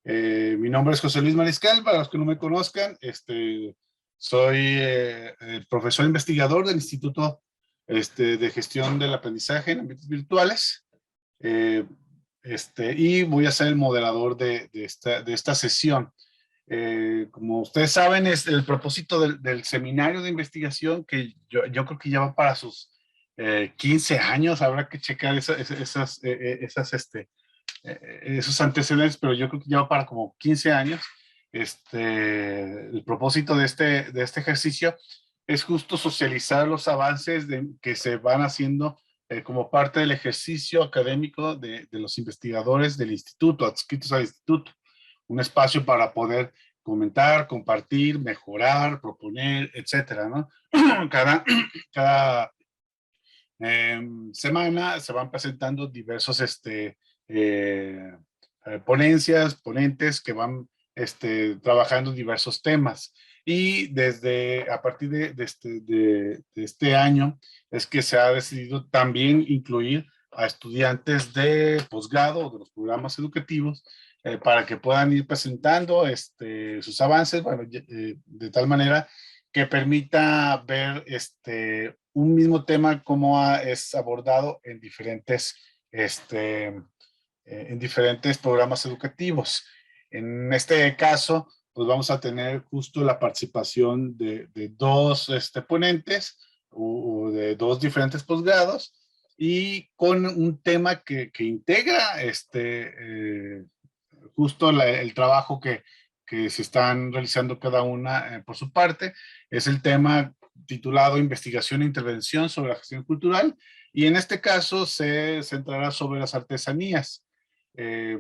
Mi nombre es José Luis Mariscal, para los que no me conozcan, soy profesor investigador del Instituto de Gestión del Aprendizaje en Ambientes Virtuales, eh, y voy a ser el moderador de esta sesión. Como ustedes saben, es el propósito del seminario de investigación, que yo creo que ya va para sus 15 años. Habrá que checar esos antecedentes, pero yo creo que ya va para como 15 años. El propósito de este ejercicio es justo socializar los avances que se van haciendo como parte del ejercicio académico de los investigadores del instituto, adscritos al instituto. Un espacio para poder comentar, compartir, mejorar, proponer, etcétera, ¿no? Cada semana se van presentando diversos eh, ponentes que van trabajando diversos temas. Y a partir de este año es que se ha decidido también incluir a estudiantes de posgrado o de los programas educativos para que puedan ir presentando sus avances, bueno, de tal manera que permita ver un mismo tema como es abordado en diferentes programas educativos. En este caso, pues vamos a tener justo la participación de dos ponentes o de dos diferentes posgrados, y con un tema que integra justo el trabajo que se están realizando cada una por su parte. Es el tema titulado Investigación e Intervención sobre la Gestión Cultural, y en este caso se centrará sobre las artesanías. Eh,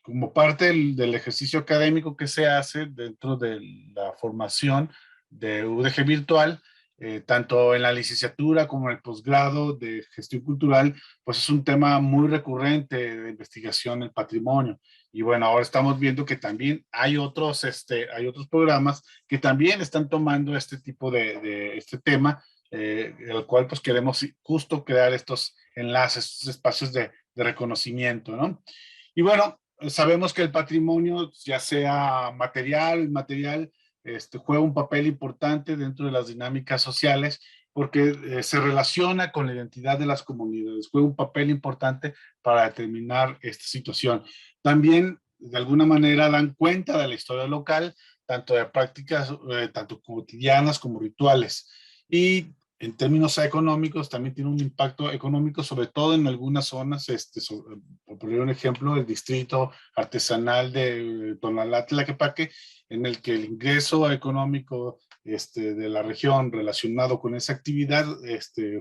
Como parte del ejercicio académico que se hace dentro de la formación de UDG Virtual, tanto en la licenciatura como en el posgrado de gestión cultural, pues es un tema muy recurrente de investigación el patrimonio. Y bueno, ahora estamos viendo que también hay otros programas que también están tomando este tipo de este tema, el cual pues queremos justo crear estos enlaces, estos espacios de reconocimiento, ¿no? Y bueno, sabemos que el patrimonio, ya sea material, inmaterial, juega un papel importante dentro de las dinámicas sociales, porque se relaciona con la identidad de las comunidades, juega un papel importante para determinar esta situación. También, de alguna manera, dan cuenta de la historia local, tanto de prácticas, tanto cotidianas como rituales. Y en términos económicos, también tiene un impacto económico, sobre todo en algunas zonas, por poner un ejemplo, el distrito artesanal de Tonalá, Tlaquepaque, en el que el ingreso económico de la región relacionado con esa actividad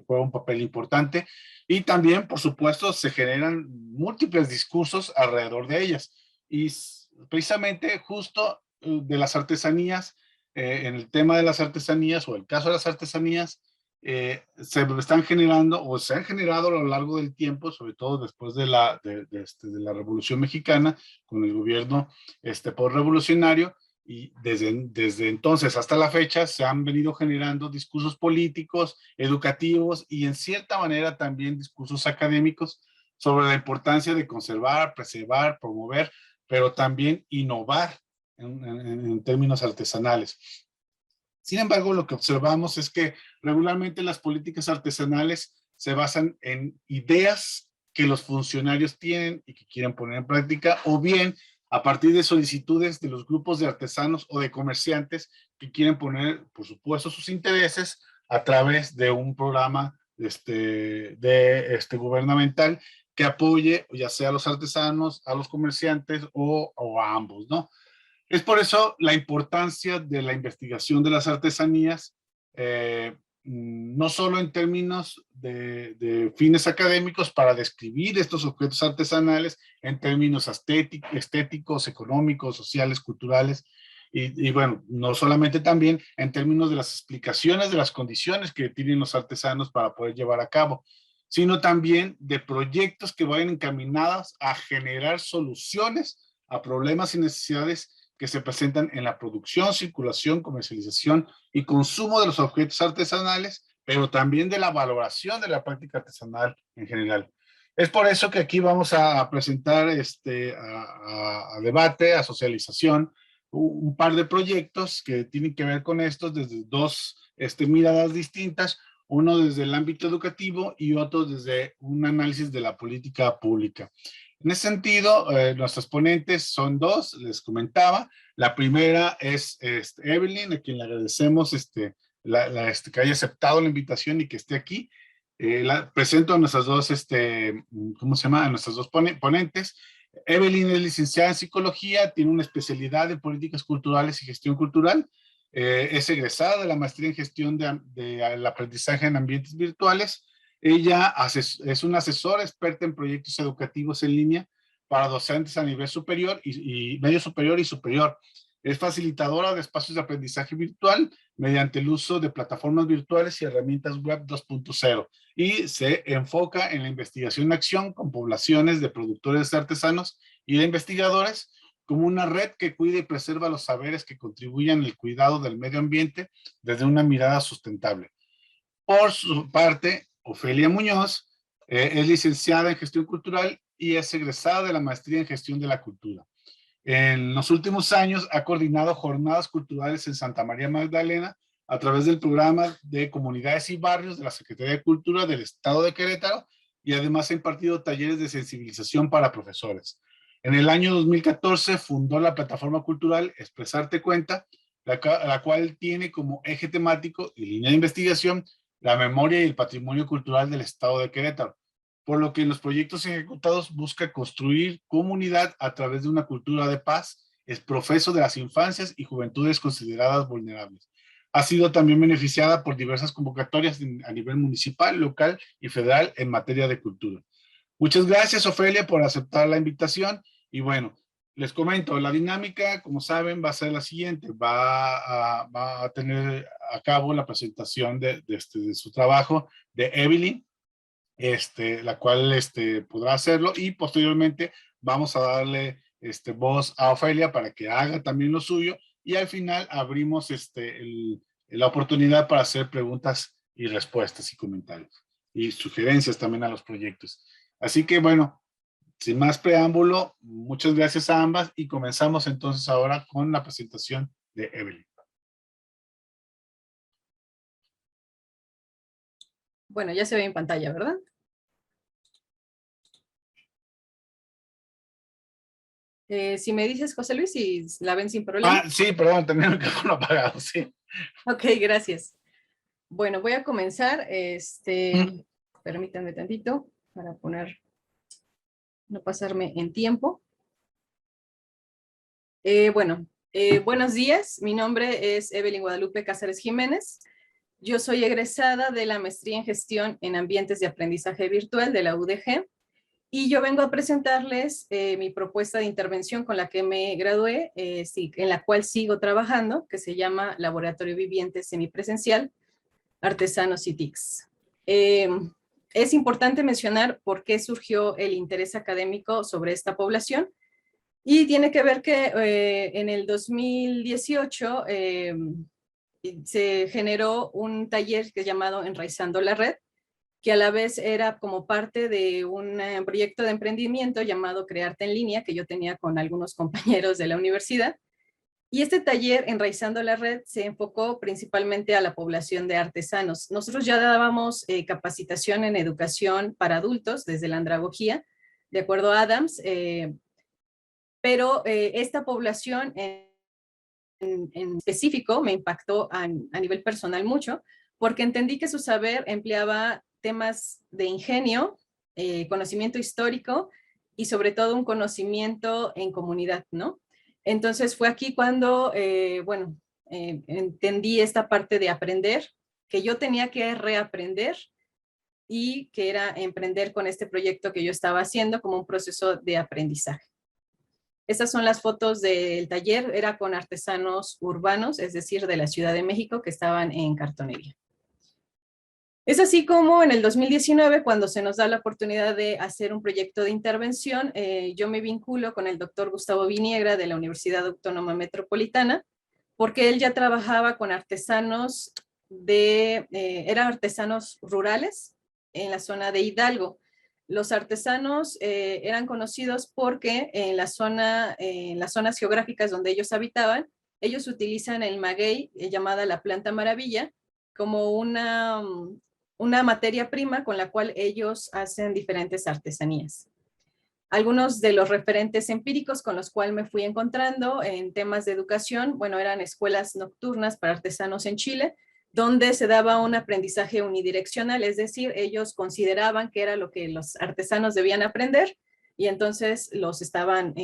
juega un papel importante. Y también, por supuesto, se generan múltiples discursos alrededor de ellas. Y precisamente justo de las artesanías, en el tema de las artesanías, o el caso de las artesanías, se están generando o se han generado a lo largo del tiempo, sobre todo después de la Revolución Mexicana, con el gobierno postrevolucionario, y desde entonces hasta la fecha se han venido generando discursos políticos, educativos y en cierta manera también discursos académicos sobre la importancia de conservar, preservar, promover, pero también innovar en términos artesanales. Sin embargo, lo que observamos es que regularmente las políticas artesanales se basan en ideas que los funcionarios tienen y que quieren poner en práctica, o bien a partir de solicitudes de los grupos de artesanos o de comerciantes que quieren poner, por supuesto, sus intereses a través de un programa gubernamental que apoye ya sea a los artesanos, a los comerciantes o a ambos, ¿no? Es por eso la importancia de la investigación de las artesanías, no solo en términos de fines académicos para describir estos objetos artesanales en términos estéticos, económicos, sociales, culturales, y bueno, no solamente también en términos de las explicaciones de las condiciones que tienen los artesanos para poder llevar a cabo, sino también de proyectos que vayan encaminados a generar soluciones a problemas y necesidades que se presentan en la producción, circulación, comercialización y consumo de los objetos artesanales, pero también de la valoración de la práctica artesanal en general. Es por eso que aquí vamos a presentar a debate, a socialización, un par de proyectos que tienen que ver con estos desde dos miradas distintas, uno desde el ámbito educativo y otro desde un análisis de la política pública. En ese sentido, nuestros ponentes son dos, les comentaba. La primera es Evelyn, a quien le agradecemos que haya aceptado la invitación y que esté aquí. Presento a nuestras dos, ¿cómo se llama? A nuestras dos ponentes. Evelyn es licenciada en psicología, tiene una especialidad en políticas culturales y gestión cultural. Es egresada de la maestría en gestión del aprendizaje en ambientes virtuales. Ella es una asesora experta en proyectos educativos en línea para docentes a nivel superior y medio superior y superior. Es facilitadora de espacios de aprendizaje virtual mediante el uso de plataformas virtuales y herramientas web 2.0 y se enfoca en la investigación en acción con poblaciones de productores artesanos y de investigadores como una red que cuida y preserva los saberes que contribuyen al cuidado del medio ambiente desde una mirada sustentable. Por su parte, Ofelia Muñoz es licenciada en gestión cultural y es egresada de la maestría en gestión de la cultura. En los últimos años ha coordinado jornadas culturales en Santa María Magdalena a través del programa de comunidades y barrios de la Secretaría de Cultura del Estado de Querétaro y además ha impartido talleres de sensibilización para profesores. En el año 2014 fundó la plataforma cultural Expresarte Cuenta, la cual tiene como eje temático y línea de investigación la memoria y el patrimonio cultural del Estado de Querétaro, por lo que en los proyectos ejecutados busca construir comunidad a través de una cultura de paz, es profeso de las infancias y juventudes consideradas vulnerables. Ha sido también beneficiada por diversas convocatorias a nivel municipal, local y federal en materia de cultura. Muchas gracias, Ofelia, por aceptar la invitación. Y bueno, les comento, la dinámica, como saben, va a ser la siguiente. Va a tener a cabo la presentación de su trabajo de Evelyn, la cual podrá hacerlo y posteriormente vamos a darle voz a Ofelia para que haga también lo suyo y al final abrimos la oportunidad para hacer preguntas y respuestas y comentarios y sugerencias también a los proyectos. Así que bueno, sin más preámbulo, muchas gracias a ambas y comenzamos entonces ahora con la presentación de Evelyn. Bueno, ya se ve en pantalla, ¿verdad? Si me dices, José Luis, si la ven sin problema. Sí, perdón, tenía el micrófono apagado, sí. Ok, gracias. Bueno, voy a comenzar. Permítanme tantito para no pasarme en tiempo. Buenos días. Mi nombre es Evelyn Guadalupe Cáceres Jiménez. Yo soy egresada de la maestría en gestión en ambientes de aprendizaje virtual de la UDG y yo vengo a presentarles mi propuesta de intervención con la que me gradué, en la cual sigo trabajando, que se llama Laboratorio Viviente Semipresencial, Artesanos y TICs. Es importante mencionar por qué surgió el interés académico sobre esta población y tiene que ver que en el 2018 se generó un taller que es llamado Enraizando la Red, que a la vez era como parte de un proyecto de emprendimiento llamado Crearte en Línea, que yo tenía con algunos compañeros de la universidad. Y este taller, Enraizando la Red, se enfocó principalmente a la población de artesanos. Nosotros ya dábamos capacitación en educación para adultos desde la andragogía, de acuerdo a Adams, pero esta población en específico me impactó a nivel personal mucho, porque entendí que su saber empleaba temas de ingenio, conocimiento histórico y sobre todo un conocimiento en comunidad, ¿no? Entonces fue aquí cuando, entendí esta parte de aprender, que yo tenía que reaprender y que era emprender con este proyecto que yo estaba haciendo como un proceso de aprendizaje. Estas son las fotos del taller, era con artesanos urbanos, es decir, de la Ciudad de México, que estaban en cartonería. Es así como en el 2019, cuando se nos da la oportunidad de hacer un proyecto de intervención, yo me vinculo con el doctor Gustavo Viniegra de la Universidad Autónoma Metropolitana, porque él ya trabajaba con artesanos eran artesanos rurales en la zona de Hidalgo. Los artesanos eran conocidos porque en la zona, en las zonas geográficas donde ellos habitaban, ellos utilizan el maguey, llamada la planta maravilla, como una materia prima con la cual ellos hacen diferentes artesanías. Algunos de los referentes empíricos con los cuales me fui encontrando en temas de educación, bueno, eran escuelas nocturnas para artesanos en Chile, donde se daba un aprendizaje unidireccional, es decir, ellos consideraban que era lo que los artesanos debían aprender y entonces los estaban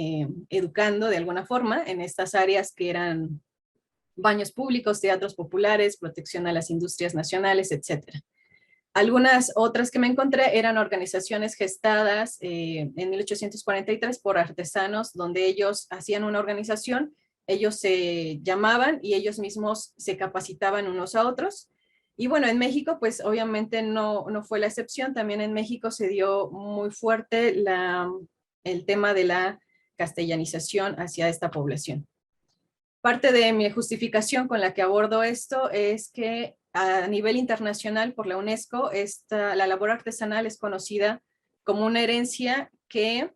educando de alguna forma en estas áreas que eran baños públicos, teatros populares, protección a las industrias nacionales, etcétera. Algunas otras que me encontré eran organizaciones gestadas en 1843 por artesanos, donde ellos hacían una organización, ellos se llamaban y ellos mismos se capacitaban unos a otros. Y bueno, en México, pues obviamente no fue la excepción. También en México se dio muy fuerte el tema de la castellanización hacia esta población. Parte de mi justificación con la que abordo esto es que a nivel internacional por la UNESCO, la labor artesanal es conocida como una herencia que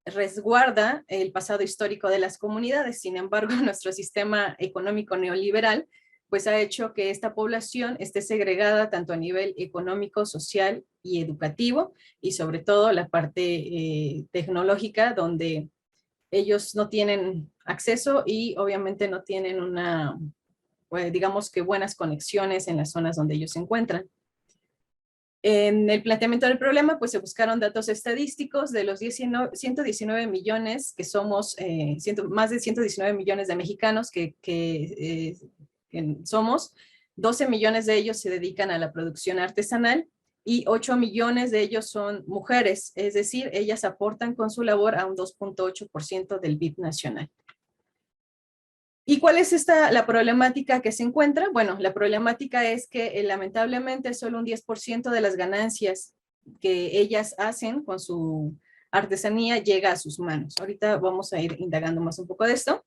resguarda el pasado histórico de las comunidades. Sin embargo, nuestro sistema económico neoliberal pues ha hecho que esta población esté segregada tanto a nivel económico, social y educativo, y sobre todo la parte tecnológica, donde ellos no tienen acceso y obviamente no tienen pues, digamos que buenas conexiones en las zonas donde ellos se encuentran. En el planteamiento del problema, pues se buscaron datos estadísticos de los 119 millones que somos, más de 119 millones de mexicanos que somos, 12 millones de ellos se dedican a la producción artesanal y 8 millones de ellos son mujeres, es decir, ellas aportan con su labor a un 2.8% del PIB nacional. ¿Y cuál es la problemática que se encuentra? Bueno, la problemática es que lamentablemente solo un 10% de las ganancias que ellas hacen con su artesanía llega a sus manos. Ahorita vamos a ir indagando más un poco de esto.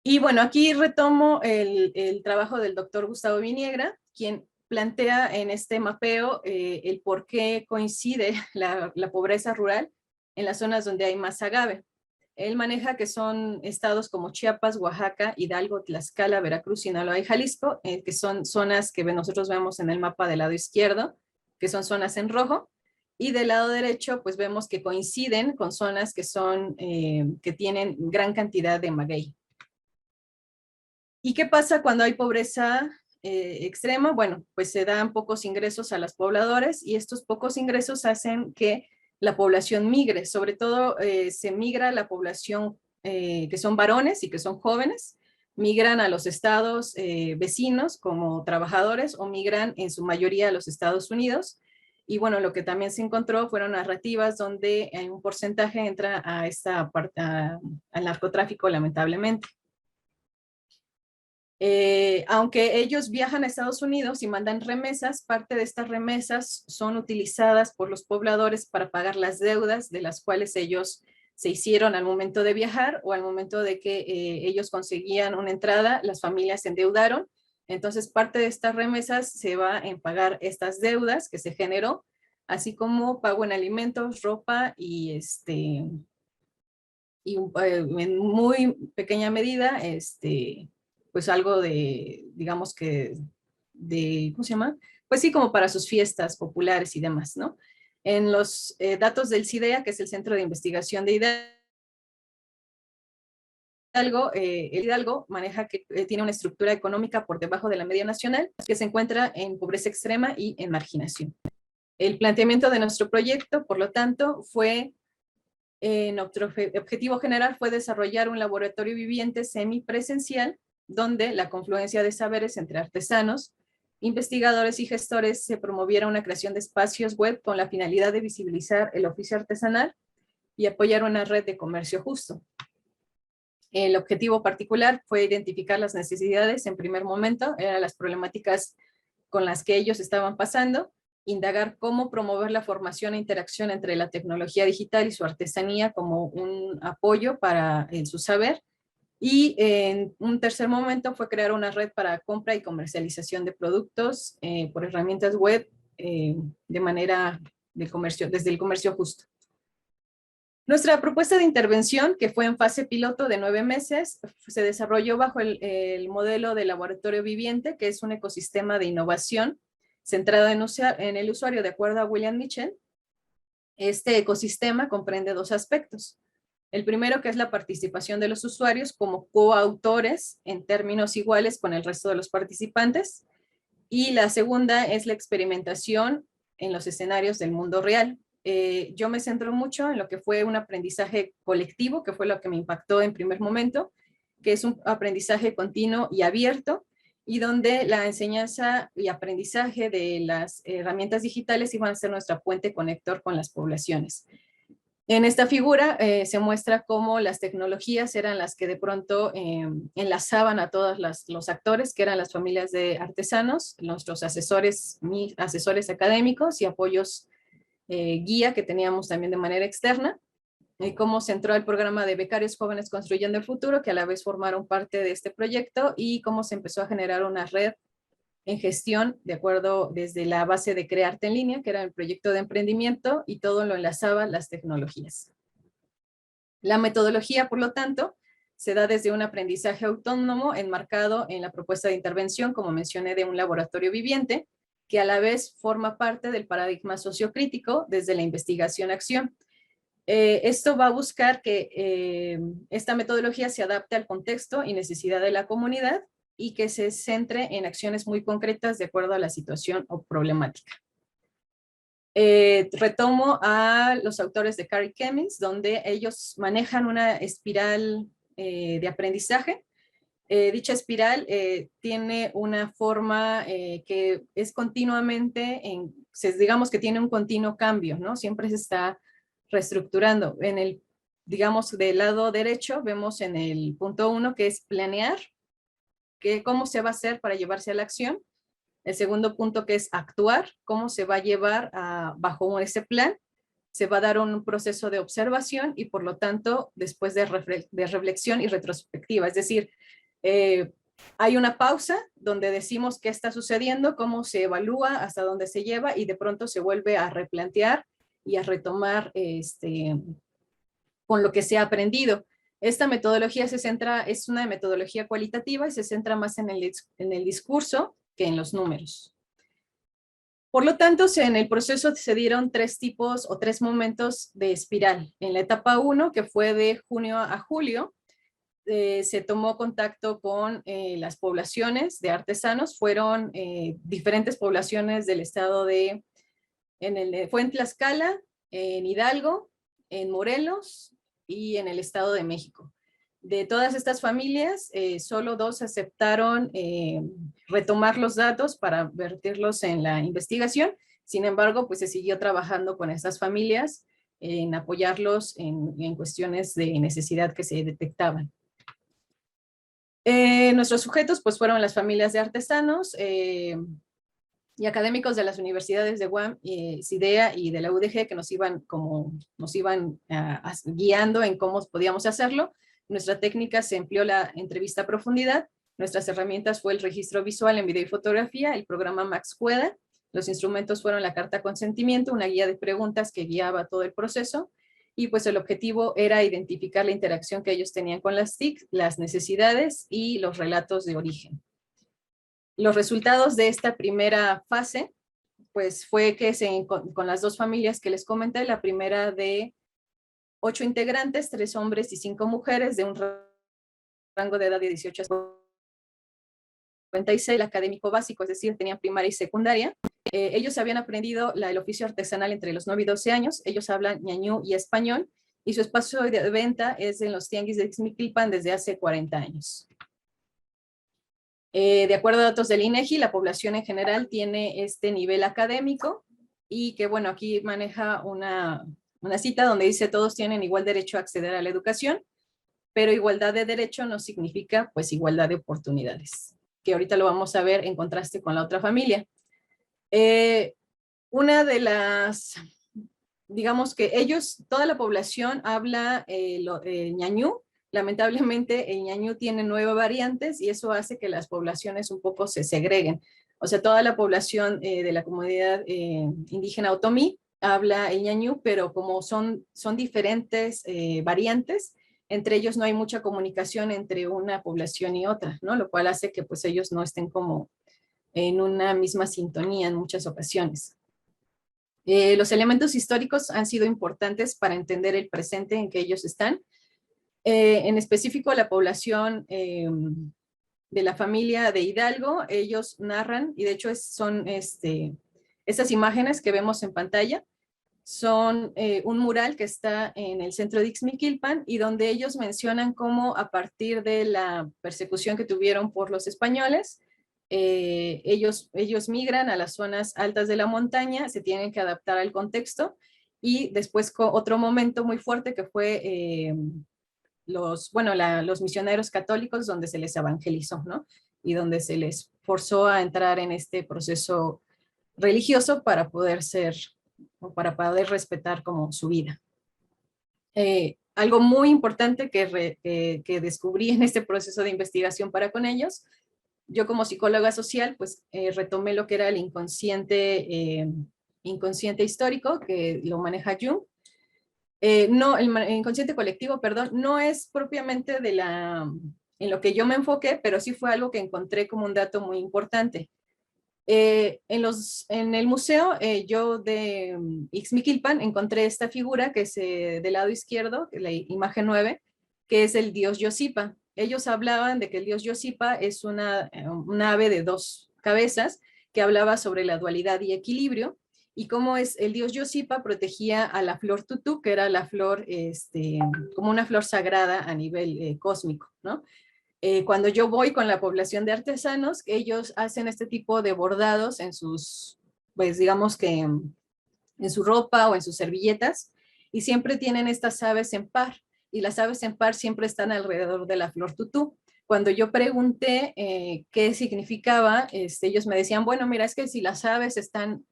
Y bueno, aquí retomo el trabajo del doctor Gustavo Viniegra, quien plantea en este mapeo el por qué coincide la pobreza rural en las zonas donde hay más agave. Él maneja que son estados como Chiapas, Oaxaca, Hidalgo, Tlaxcala, Veracruz, Sinaloa y Jalisco, que son zonas que nosotros vemos en el mapa del lado izquierdo, que son zonas en rojo, y del lado derecho pues vemos que coinciden con zonas que que tienen gran cantidad de maguey. ¿Y qué pasa cuando hay pobreza extrema? Bueno, pues se dan pocos ingresos a los pobladores y estos pocos ingresos hacen que la población migre. Sobre todo se migra la población que son varones y que son jóvenes, migran a los estados vecinos como trabajadores o migran en su mayoría a los Estados Unidos. Y bueno, lo que también se encontró fueron narrativas donde un porcentaje entra a esta parte, al narcotráfico, lamentablemente. Aunque ellos viajan a Estados Unidos y mandan remesas, parte de estas remesas son utilizadas por los pobladores para pagar las deudas de las cuales ellos se hicieron al momento de viajar o al momento de que ellos conseguían una entrada, las familias se endeudaron. Entonces parte de estas remesas se va en pagar estas deudas que se generó, así como pago en alimentos, ropa y en muy pequeña medida, pues algo de, digamos que, ¿cómo se llama? Pues sí, como para sus fiestas populares y demás, ¿no? En los datos del CIDEA, que es el Centro de Investigación de Hidalgo, el Hidalgo maneja que tiene una estructura económica por debajo de la media nacional, que se encuentra en pobreza extrema y en marginación. El planteamiento de nuestro proyecto, por lo tanto, nuestro objetivo general fue desarrollar un laboratorio viviente semipresencial donde la confluencia de saberes entre artesanos, investigadores y gestores se promoviera una creación de espacios web con la finalidad de visibilizar el oficio artesanal y apoyar una red de comercio justo. El objetivo particular fue identificar las necesidades en primer momento, eran las problemáticas con las que ellos estaban pasando, indagar cómo promover la formación e interacción entre la tecnología digital y su artesanía como un apoyo para su saber. Y en un tercer momento fue crear una red para compra y comercialización de productos por herramientas web de manera comercio, desde el comercio justo. Nuestra propuesta de intervención, que fue en fase piloto de 9 meses, se desarrolló bajo el modelo de laboratorio viviente, que es un ecosistema de innovación centrado en el usuario, de acuerdo a William Mitchell. Este ecosistema comprende 2 aspectos. El primero, que es la participación de los usuarios como coautores en términos iguales con el resto de los participantes. Y la segunda es la experimentación en los escenarios del mundo real. Yo me centro mucho en lo que fue un aprendizaje colectivo, que fue lo que me impactó en primer momento, que es un aprendizaje continuo y abierto, y donde la enseñanza y aprendizaje de las herramientas digitales iban a ser nuestra puente conector con las poblaciones. En esta figura se muestra cómo las tecnologías eran las que de pronto enlazaban a todos los actores, que eran las familias de artesanos, nuestros asesores académicos y apoyos guía que teníamos también de manera externa, y cómo se entró el programa de becarios jóvenes construyendo el futuro, que a la vez formaron parte de este proyecto, y cómo se empezó a generar una red en gestión, de acuerdo desde la base de Crearte en Línea, que era el proyecto de emprendimiento, y todo lo enlazaba las tecnologías. La metodología, por lo tanto, se da desde un aprendizaje autónomo enmarcado en la propuesta de intervención, como mencioné, de un laboratorio viviente, que a la vez forma parte del paradigma sociocrítico desde la investigación-acción. Esto va a buscar que esta metodología se adapte al contexto y necesidad de la comunidad y que se centre en acciones muy concretas de acuerdo a la situación o problemática. Retomo a los autores de Carey Cummings, donde ellos manejan una espiral de aprendizaje. Dicha espiral tiene una forma que es continuamente, digamos que tiene un continuo cambio, ¿no? Siempre se está reestructurando. En el, digamos, del lado derecho, vemos en el punto 1 que es planear, cómo se va a hacer para llevarse a la acción. El segundo punto, que es actuar, cómo se va a llevar bajo ese plan. Se va a dar un proceso de observación y por lo tanto después de reflexión y retrospectiva. Es decir, hay una pausa donde decimos qué está sucediendo, cómo se evalúa, hasta dónde se lleva y de pronto se vuelve a replantear y a retomar con lo que se ha aprendido. Esta metodología es una metodología cualitativa y se centra más en el discurso que en los números. Por lo tanto, en el proceso se dieron 3 tipos o 3 momentos de espiral. En la etapa 1, que fue de junio a julio, se tomó contacto con las poblaciones de artesanos. Fueron diferentes poblaciones del estado fue en Tlaxcala, en Hidalgo, en Morelos y en el Estado de México. De todas estas familias, solo 2 aceptaron retomar los datos para vertirlos en la investigación. Sin embargo, pues se siguió trabajando con estas familias en apoyarlos en cuestiones de necesidad que se detectaban. Nuestros sujetos pues fueron las familias de artesanos y académicos de las universidades de UAM, CIDEA y de la UDG, que nos iban guiando en cómo podíamos hacerlo. Nuestra técnica se empleó la entrevista a profundidad. Nuestras herramientas fue el registro visual en video y fotografía, el programa MaxQueda. Los instrumentos fueron la carta consentimiento, una guía de preguntas que guiaba todo el proceso. Y pues el objetivo era identificar la interacción que ellos tenían con las TIC, las necesidades y los relatos de origen. Los resultados de esta primera fase, pues fue que con las 2 familias que les comenté, la primera de 8 integrantes, 3 hombres y 5 mujeres, de un rango de edad de 18 a 56, el académico básico, es decir, tenían primaria y secundaria. Ellos habían aprendido el oficio artesanal entre los 9 y 12 años, ellos hablan ñañú y español, y su espacio de venta es en los tianguis de Ixmiquilpan desde hace 40 años. De acuerdo a datos del INEGI, la población en general tiene este nivel académico y que, bueno, aquí maneja una cita donde dice todos tienen igual derecho a acceder a la educación, pero igualdad de derecho no significa pues igualdad de oportunidades, que ahorita lo vamos a ver en contraste con la otra familia. Una de las, digamos que toda la población habla ñañú. Lamentablemente el ñañú tiene 9 variantes y eso hace que las poblaciones un poco se segreguen. O sea, toda la población de la comunidad indígena otomí habla el ñañú, pero como son diferentes variantes, entre ellos no hay mucha comunicación entre una población y otra, ¿no? Lo cual hace que pues ellos no estén como en una misma sintonía en muchas ocasiones. Los elementos históricos han sido importantes para entender el presente en que ellos están. En específico, la población de la familia de Hidalgo, ellos narran, y de hecho son estas imágenes que vemos en pantalla, son un mural que está en el centro de Ixmiquilpan y donde ellos mencionan cómo a partir de la persecución que tuvieron por los españoles, ellos migran a las zonas altas de la montaña, se tienen que adaptar al contexto y después otro momento muy fuerte que fue los misioneros católicos donde se les evangelizó, ¿no? Y donde se les forzó a entrar en este proceso religioso para poder ser o para poder respetar como su vida. Algo muy importante que descubrí en este proceso de investigación para con ellos, yo como psicóloga social, pues retomé lo que era el inconsciente histórico, que lo maneja Jung. No, el inconsciente colectivo, perdón, no es propiamente en lo que yo me enfoqué, pero sí fue algo que encontré como un dato muy importante. En el museo, yo de Ixmiquilpan encontré esta figura que es del lado izquierdo, la imagen 9, que es el dios Yosipa. Ellos hablaban de que el dios Yosipa es una ave de dos cabezas que hablaba sobre la dualidad y equilibrio, y cómo es el dios Yosipa protegía a la flor tutú, que era la flor, como una flor sagrada a nivel cósmico, ¿no? Cuando yo voy con la población de artesanos, ellos hacen este tipo de bordados en sus, pues digamos que en su ropa o en sus servilletas, y siempre tienen estas aves en par, y las aves en par siempre están alrededor de la flor tutú. Cuando yo pregunté qué significaba, ellos me decían, bueno, mira, es que si las aves están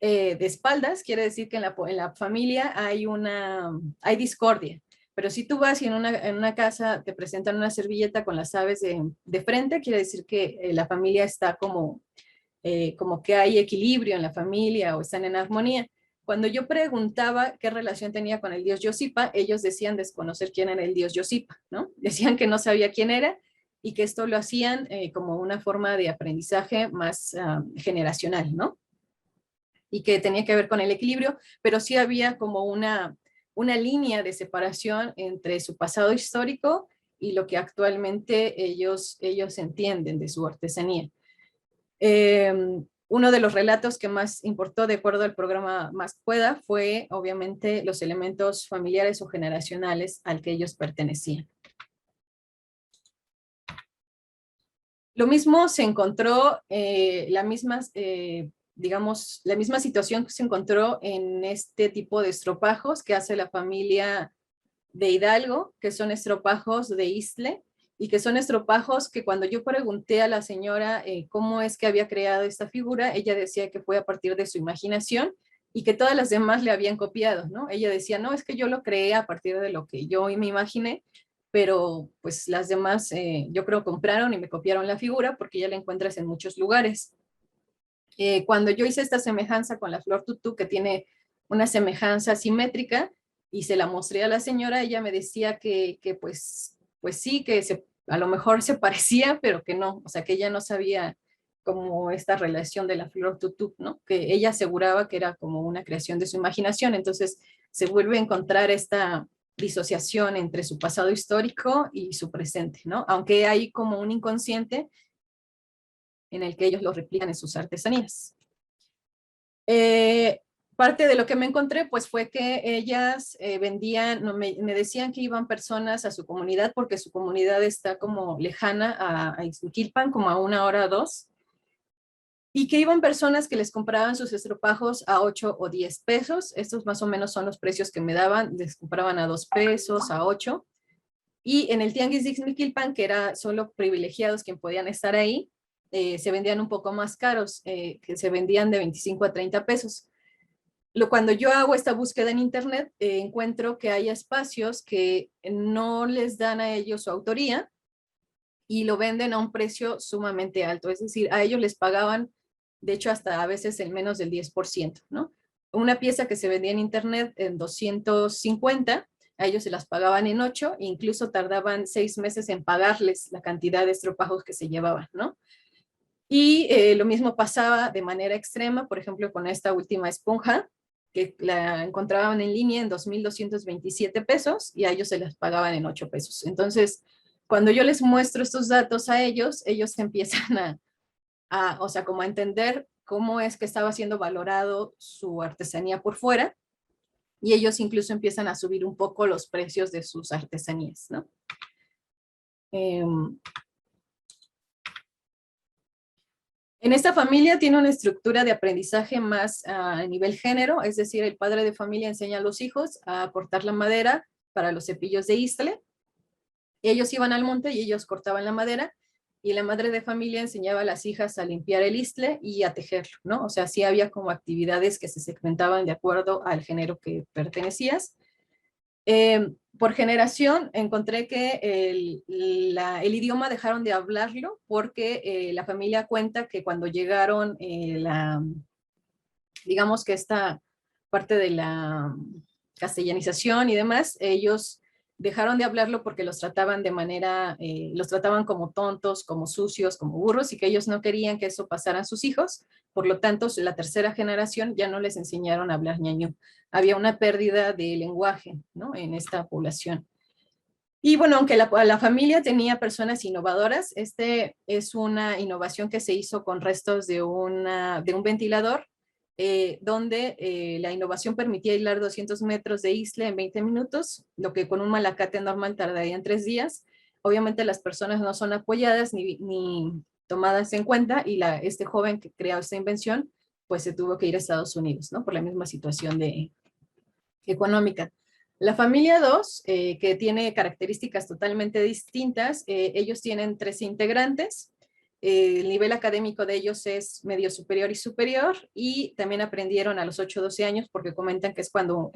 de espaldas, quiere decir que en la familia hay discordia. Pero si tú vas y en una casa te presentan una servilleta con las aves de frente, quiere decir que la familia está como que hay equilibrio en la familia o están en armonía. Cuando yo preguntaba qué relación tenía con el dios Yosipa, ellos decían desconocer quién era el dios Yosipa, ¿no? Decían que no sabía quién era y que esto lo hacían como una forma de aprendizaje más generacional, ¿no? Y que tenía que ver con el equilibrio, pero sí había como una línea de separación entre su pasado histórico y lo que actualmente ellos entienden de su artesanía. Uno de los relatos que más importó de acuerdo al programa Más Pueda fue obviamente los elementos familiares o generacionales al que ellos pertenecían. Lo mismo se encontró, digamos, la misma situación que se encontró en este tipo de estropajos que hace la familia de Hidalgo, que son estropajos de Isle, y que son estropajos que cuando yo pregunté a la señora cómo es que había creado esta figura, ella decía que fue a partir de su imaginación y que todas las demás le habían copiado, ¿no? Ella decía, no, es que yo lo creé a partir de lo que yo me imaginé, pero pues las demás yo creo compraron y me copiaron la figura porque ya la encuentras en muchos lugares. Cuando yo hice esta semejanza con la flor tutú, que tiene una semejanza simétrica, y se la mostré a la señora, ella me decía que pues sí, que a lo mejor se parecía, pero que no, o sea, que ella no sabía como esta relación de la flor tutú, ¿no? Que ella aseguraba que era como una creación de su imaginación, entonces se vuelve a encontrar esta disociación entre su pasado histórico y su presente, ¿no? Aunque hay como un inconsciente en el que ellos lo replican en sus artesanías. Parte de lo que me encontré pues fue que ellas vendían, no, me decían que iban personas a su comunidad porque su comunidad está como lejana a Ixmiquilpan, como a 1 hora o 2, y que iban personas que les compraban sus estropajos a 8 o 10 pesos, estos más o menos son los precios que me daban, les compraban a 2 pesos, a 8, y en el tianguis de Ixmiquilpan, que era solo privilegiados quien podían estar ahí, se vendían un poco más caros, que se vendían de 25 a 30 pesos. Cuando yo hago esta búsqueda en internet, encuentro que hay espacios que no les dan a ellos su autoría y lo venden a un precio sumamente alto, es decir, a ellos les pagaban, de hecho, hasta a veces el menos del 10%, ¿no? una pieza que se vendía en internet en 250, a ellos se las pagaban en 8, e incluso tardaban 6 meses en pagarles la cantidad de estropajos que se llevaban, ¿no? Y lo mismo pasaba de manera extrema, por ejemplo, con esta última esponja, que la encontraban en línea en 2,227 pesos y a ellos se las pagaban en 8 pesos. Entonces, cuando yo les muestro estos datos a ellos, ellos empiezan o sea, como a entender cómo es que estaba siendo valorado su artesanía por fuera, y ellos incluso empiezan a subir un poco los precios de sus artesanías, ¿no? En esta familia tiene una estructura de aprendizaje más a nivel género, es decir, el padre de familia enseña a los hijos a cortar la madera para los cepillos de istle. Ellos iban al monte y ellos cortaban la madera, y la madre de familia enseñaba a las hijas a limpiar el istle y a tejerlo, ¿no? O sea, sí había como actividades que se segmentaban de acuerdo al género que pertenecías. Por generación encontré que el idioma dejaron de hablarlo porque la familia cuenta que cuando llegaron, digamos que esta parte de la castellanización y demás, ellos dejaron de hablarlo porque los trataban de manera, los trataban como tontos, como sucios, como burros, y que ellos no querían que eso pasara a sus hijos. Por lo tanto, la tercera generación ya no les enseñaron a hablar ñañú. Había una pérdida de lenguaje, ¿no?, en esta población. Y bueno, aunque la familia tenía personas innovadoras, este es una innovación que se hizo con restos de un ventilador, donde la innovación permitía hilar 200 metros de isle en 20 minutos, lo que con un malacate normal tardaría en 3 días. Obviamente las personas no son apoyadas ni tomadas en cuenta, y este joven que creó esta invención, pues se tuvo que ir a Estados Unidos, ¿no?, por la misma situación económica. La familia 2, que tiene características totalmente distintas, ellos tienen 3 integrantes. El nivel académico de ellos es medio superior y superior, y también aprendieron a los 8 o 12 años, porque comentan que es cuando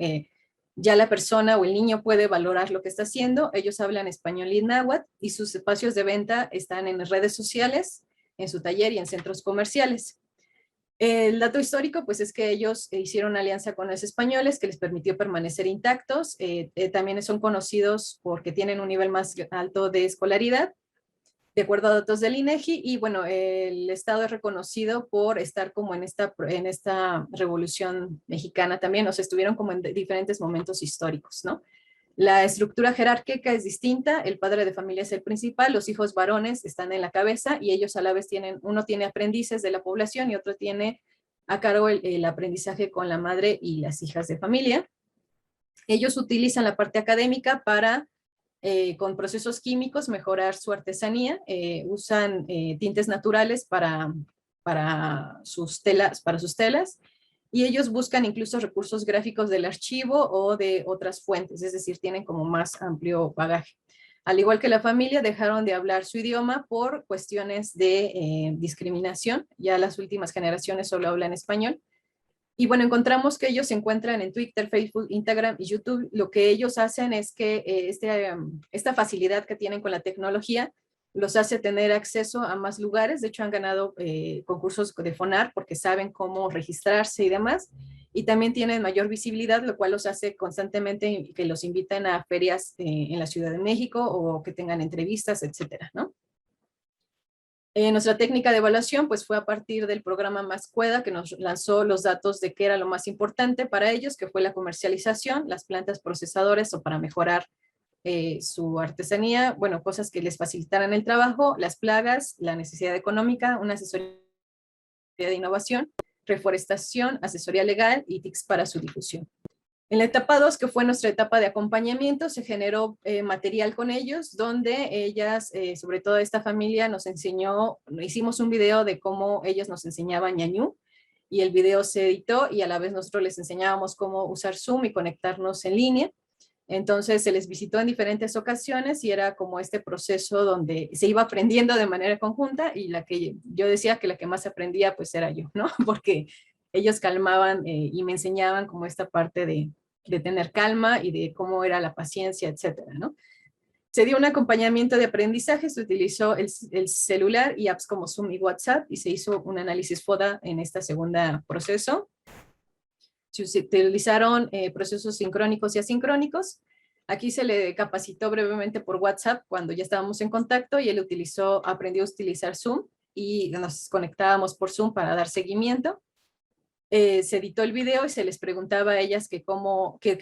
ya la persona o el niño puede valorar lo que está haciendo. Ellos hablan español y náhuatl, y sus espacios de venta están en redes sociales, en su taller y en centros comerciales. El dato histórico, pues, es que ellos hicieron alianza con los españoles, que les permitió permanecer intactos. También son conocidos porque tienen un nivel más alto de escolaridad, de acuerdo a datos del INEGI, y bueno, el Estado es reconocido por estar como en esta revolución mexicana también. O sea, estuvieron como en diferentes momentos históricos, ¿no? La estructura jerárquica es distinta, el padre de familia es el principal, los hijos varones están en la cabeza, y ellos a la vez uno tiene aprendices de la población y otro tiene a cargo el aprendizaje con la madre y las hijas de familia. Ellos utilizan la parte académica para, con procesos químicos, mejorar su artesanía. Usan tintes naturales para sus telas, y ellos buscan incluso recursos gráficos del archivo o de otras fuentes, es decir, tienen como más amplio bagaje. Al igual que la familia, dejaron de hablar su idioma por cuestiones de discriminación. Ya las últimas generaciones solo hablan español. Y bueno, encontramos que ellos se encuentran en Twitter, Facebook, Instagram y YouTube. Lo que ellos hacen es que esta facilidad que tienen con la tecnología los hace tener acceso a más lugares. De hecho, han ganado concursos de FONAR porque saben cómo registrarse y demás. Y también tienen mayor visibilidad, lo cual los hace constantemente que los inviten a ferias en la Ciudad de México, o que tengan entrevistas, etcétera, ¿no? Nuestra técnica de evaluación pues fue a partir del programa Mascueda, que nos lanzó los datos de qué era lo más importante para ellos, que fue la comercialización, las plantas procesadoras o para mejorar su artesanía, bueno, cosas que les facilitaran el trabajo, las plagas, la necesidad económica, una asesoría de innovación, reforestación, asesoría legal y TICs para su difusión. En la etapa 2, que fue nuestra etapa de acompañamiento, se generó material con ellos, donde ellas, sobre todo esta familia, nos enseñó, hicimos un video de cómo ellos nos enseñaban ñañú, y el video se editó, y a la vez nosotros les enseñábamos cómo usar Zoom y conectarnos en línea. Entonces se les visitó en diferentes ocasiones, y era como este proceso donde se iba aprendiendo de manera conjunta, y yo decía que la que más aprendía pues era yo, ¿no? Porque ellos calmaban y me enseñaban como esta parte de tener calma y de cómo era la paciencia, etcétera, ¿no? Se dio un acompañamiento de aprendizaje, se utilizó el celular y apps como Zoom y WhatsApp, y se hizo un análisis FODA en este segundo proceso. Se utilizaron procesos sincrónicos y asincrónicos. Aquí se le capacitó brevemente por WhatsApp cuando ya estábamos en contacto y él aprendió a utilizar Zoom y nos conectábamos por Zoom para dar seguimiento. Se editó el video y se les preguntaba a ellas qué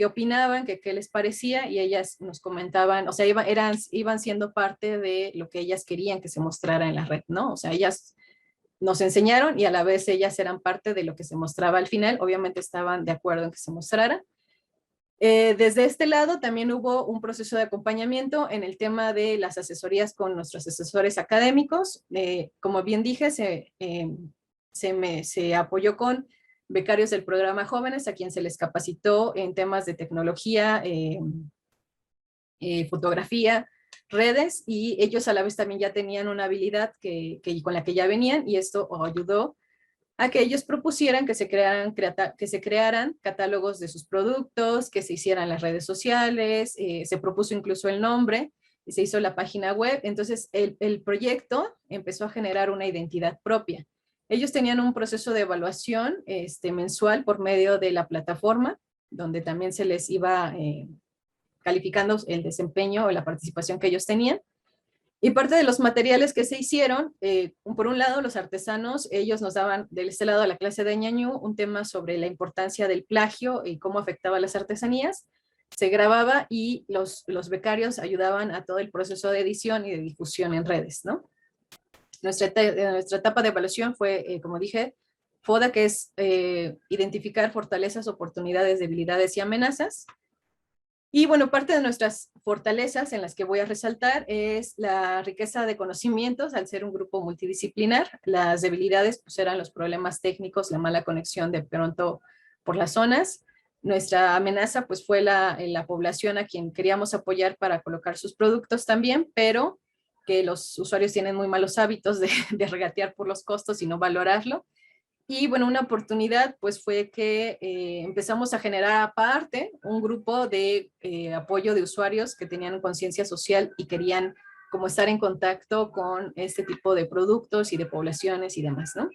opinaban, qué les parecía, y ellas nos comentaban, o sea, iban siendo parte de lo que ellas querían que se mostrara en la red, ¿no? O sea, ellas nos enseñaron y a la vez ellas eran parte de lo que se mostraba al final. Obviamente estaban de acuerdo en que se mostrara. Desde este lado también hubo un proceso de acompañamiento en el tema de las asesorías con nuestros asesores académicos. Como bien dije, se apoyó con becarios del programa Jóvenes, a quien se les capacitó en temas de tecnología, fotografía, redes, y ellos a la vez también ya tenían una habilidad con la que ya venían, y esto ayudó a que ellos propusieran que se crearan catálogos de sus productos, que se hicieran las redes sociales, se propuso incluso el nombre, y se hizo la página web. Entonces el proyecto empezó a generar una identidad propia. Ellos tenían un proceso de evaluación mensual por medio de la plataforma, donde también se les iba calificando el desempeño o la participación que ellos tenían. Y parte de los materiales que se hicieron, por un lado, los artesanos, ellos nos daban, de este lado de la clase de ñañú, un tema sobre la importancia del plagio y cómo afectaba a las artesanías. Se grababa y los becarios ayudaban a todo el proceso de edición y de difusión en redes, ¿no? Nuestra etapa de evaluación fue, como dije, FODA, que es identificar fortalezas, oportunidades, debilidades y amenazas. Y bueno, parte de nuestras fortalezas en las que voy a resaltar es la riqueza de conocimientos al ser un grupo multidisciplinar. Las debilidades pues eran los problemas técnicos, la mala conexión de pronto por las zonas. Nuestra amenaza pues fue la población a quien queríamos apoyar para colocar sus productos también, pero que los usuarios tienen muy malos hábitos de regatear por los costos y no valorarlo. Y bueno, una oportunidad pues fue que empezamos a generar aparte un grupo de apoyo de usuarios que tenían conciencia social y querían como estar en contacto con este tipo de productos y de poblaciones y demás, ¿no?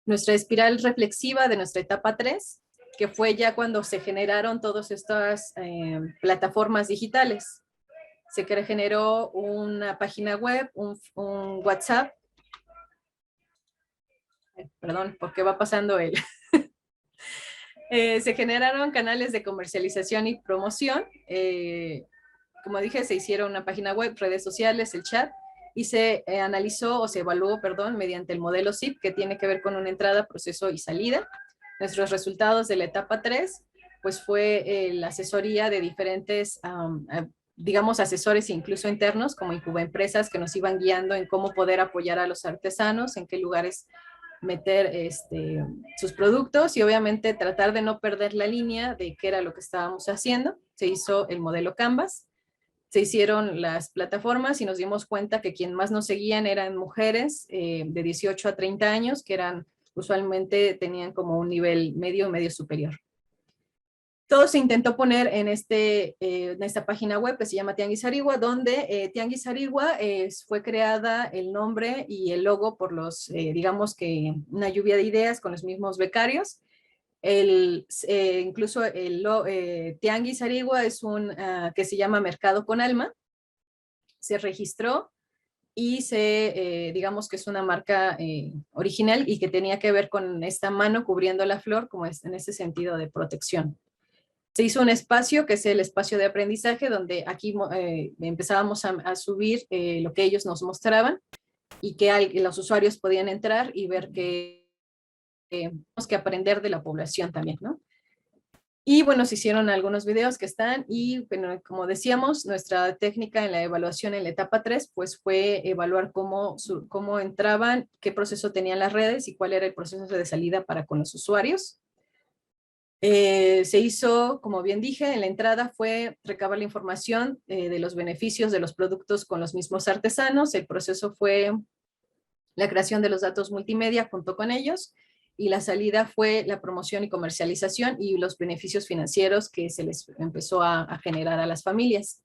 Nuestra espiral reflexiva de nuestra etapa 3, que fue ya cuando se generaron todas estas plataformas digitales. Se generó una página web, un WhatsApp. Perdón, porque va pasando él. Se generaron canales de comercialización y promoción. Como dije, se hicieron una página web, redes sociales, el chat, y se analizó o se evaluó, perdón, mediante el modelo SIP, que tiene que ver con una entrada, proceso y salida. Nuestros resultados de la etapa 3, pues fue la asesoría de diferentes, digamos, asesores incluso internos, como Incubaempresas, que nos iban guiando en cómo poder apoyar a los artesanos, en qué lugares meter sus productos, y obviamente tratar de no perder la línea de qué era lo que estábamos haciendo. Se hizo el modelo Canvas, se hicieron las plataformas y nos dimos cuenta que quien más nos seguían eran mujeres de 18 a 30 años, que usualmente tenían como un nivel medio superior. Todo se intentó poner en esta página web que se llama Tianguis Arigua, donde Tianguis Arigua fue creada el nombre y el logo por digamos que una lluvia de ideas con los mismos becarios. Incluso Tianguis Arigua es que se llama Mercado con Alma. Se registró y digamos que es una marca original y que tenía que ver con esta mano cubriendo la flor, como en ese sentido de protección. Se hizo un espacio que es el espacio de aprendizaje, donde aquí empezábamos a subir lo que ellos nos mostraban y que los usuarios podían entrar y ver que tenemos que aprender de la población también, ¿no? Y bueno, se hicieron algunos videos que están, y bueno, como decíamos, nuestra técnica en la evaluación en la etapa 3, pues fue evaluar cómo entraban, qué proceso tenían las redes y cuál era el proceso de salida para con los usuarios. Se hizo, como bien dije, en la entrada fue recabar la información de los beneficios de los productos con los mismos artesanos. El proceso fue la creación de los datos multimedia junto con ellos, y la salida fue la promoción y comercialización y los beneficios financieros que se les empezó a generar a las familias.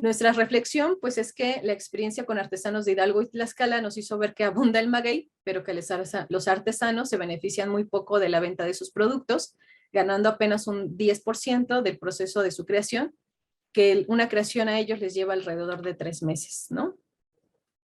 Nuestra reflexión, pues, es que la experiencia con artesanos de Hidalgo y Tlaxcala nos hizo ver que abunda el maguey, pero que los artesanos se benefician muy poco de la venta de sus productos, ganando apenas un 10% del proceso de su creación, que una creación a ellos les lleva alrededor de 3 meses, ¿no?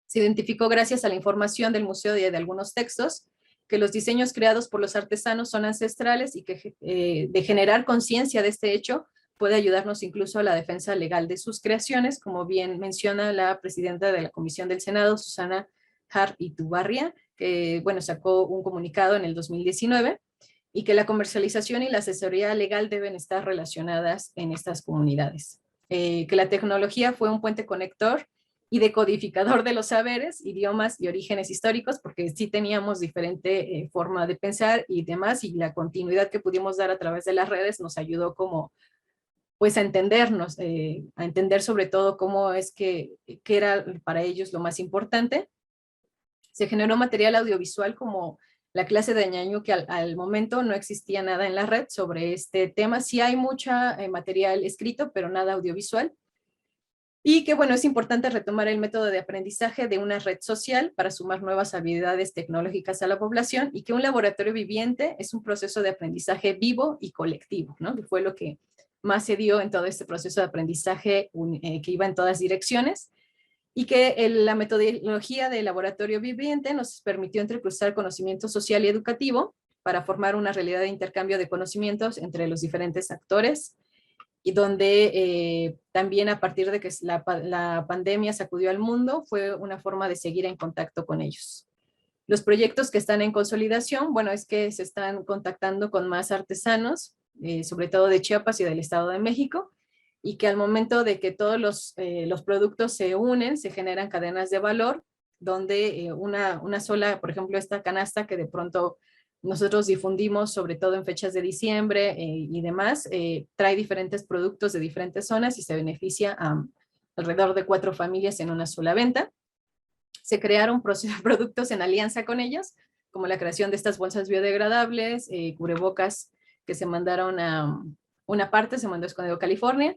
Se identificó gracias a la información del museo y de algunos textos que los diseños creados por los artesanos son ancestrales y que de generar conciencia de este hecho puede ayudarnos incluso a la defensa legal de sus creaciones, como bien menciona la presidenta de la Comisión del Senado, Susana Har Itubarria, que bueno, sacó un comunicado en el 2019, y que la comercialización y la asesoría legal deben estar relacionadas en estas comunidades. Que la tecnología fue un puente conector y decodificador de los saberes, idiomas y orígenes históricos, porque sí teníamos diferente forma de pensar y demás, y la continuidad que pudimos dar a través de las redes nos ayudó como pues a entendernos, a entender sobre todo cómo es que era para ellos lo más importante. Se generó material audiovisual como la clase de ñañú, que al momento no existía nada en la red sobre este tema. Sí hay mucha material escrito, pero nada audiovisual. Y que bueno, es importante retomar el método de aprendizaje de una red social para sumar nuevas habilidades tecnológicas a la población, y que un laboratorio viviente es un proceso de aprendizaje vivo y colectivo, ¿no? Que fue lo que más se dio en todo este proceso de aprendizaje que iba en todas direcciones, y que la metodología del laboratorio viviente nos permitió entrecruzar conocimiento social y educativo para formar una realidad de intercambio de conocimientos entre los diferentes actores, y donde también a partir de que la pandemia sacudió al mundo, fue una forma de seguir en contacto con ellos. Los proyectos que están en consolidación, bueno, es que se están contactando con más artesanos, sobre todo de Chiapas y del Estado de México, y que al momento de que todos los productos se unen, se generan cadenas de valor, donde una sola, por ejemplo, esta canasta que de pronto nosotros difundimos, sobre todo en fechas de diciembre y demás, trae diferentes productos de diferentes zonas y se beneficia a alrededor de 4 familias en una sola venta. Se crearon productos en alianza con ellos, como la creación de estas bolsas biodegradables, cubrebocas que se mandaron a una parte, se mandó a Escondido, California,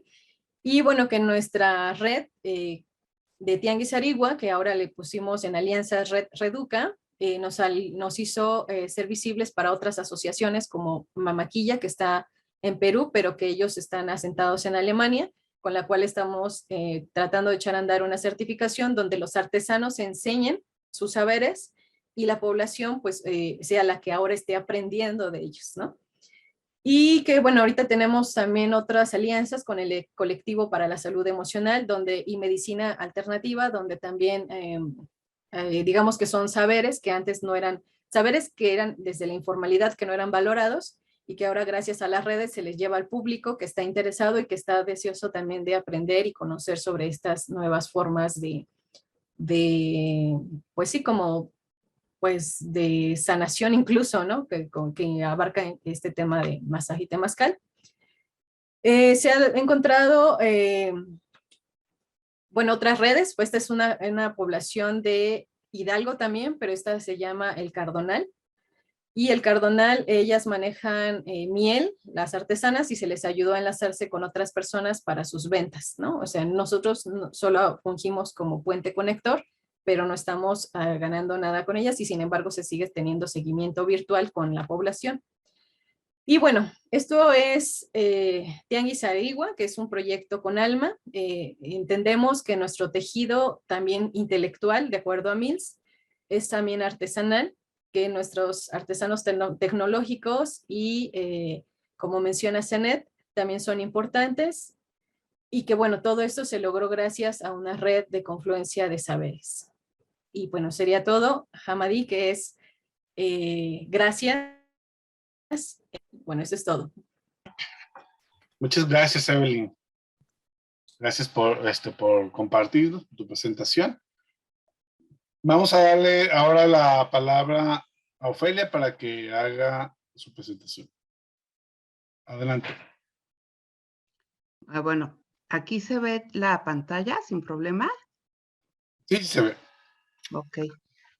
y bueno, que nuestra red de Tianguis Arigua, que ahora le pusimos en alianza Red Reduca, nos hizo ser visibles para otras asociaciones como Mamaquilla, que está en Perú, pero que ellos están asentados en Alemania, con la cual estamos tratando de echar a andar una certificación donde los artesanos enseñen sus saberes y la población pues sea la que ahora esté aprendiendo de ellos, ¿no? Y que bueno, ahorita tenemos también otras alianzas con el Colectivo para la Salud Emocional y Medicina Alternativa, donde también digamos que son saberes que antes no eran, saberes que eran desde la informalidad, que no eran valorados, y que ahora gracias a las redes se les lleva al público que está interesado y que está deseoso también de aprender y conocer sobre estas nuevas formas pues sí, como pues de sanación incluso, ¿no? Que abarca este tema de masaje y temazcal. Se ha encontrado, bueno, otras redes, pues esta es una población de Hidalgo también, pero esta se llama El Cardonal. Y el Cardonal, ellas manejan miel, las artesanas, y se les ayudó a enlazarse con otras personas para sus ventas, ¿no? O sea, nosotros solo fungimos como puente conector, pero no estamos ganando nada con ellas, y sin embargo se sigue teniendo seguimiento virtual con la población. Y bueno, esto es Tianguis Arigua, que es un proyecto con alma. Entendemos que nuestro tejido también intelectual, de acuerdo a Mills, es también artesanal, que nuestros artesanos tecnológicos y, como menciona Zenet, también son importantes, y que bueno, todo esto se logró gracias a una red de confluencia de saberes. Y bueno, sería todo, Hamadi, que es gracias. Bueno, eso es todo. Muchas gracias, Evelyn. Gracias por compartir tu presentación. Vamos a darle ahora la palabra a Ofelia para que haga su presentación. Adelante. Bueno, aquí se ve la pantalla sin problema. Sí, se ve. Ok.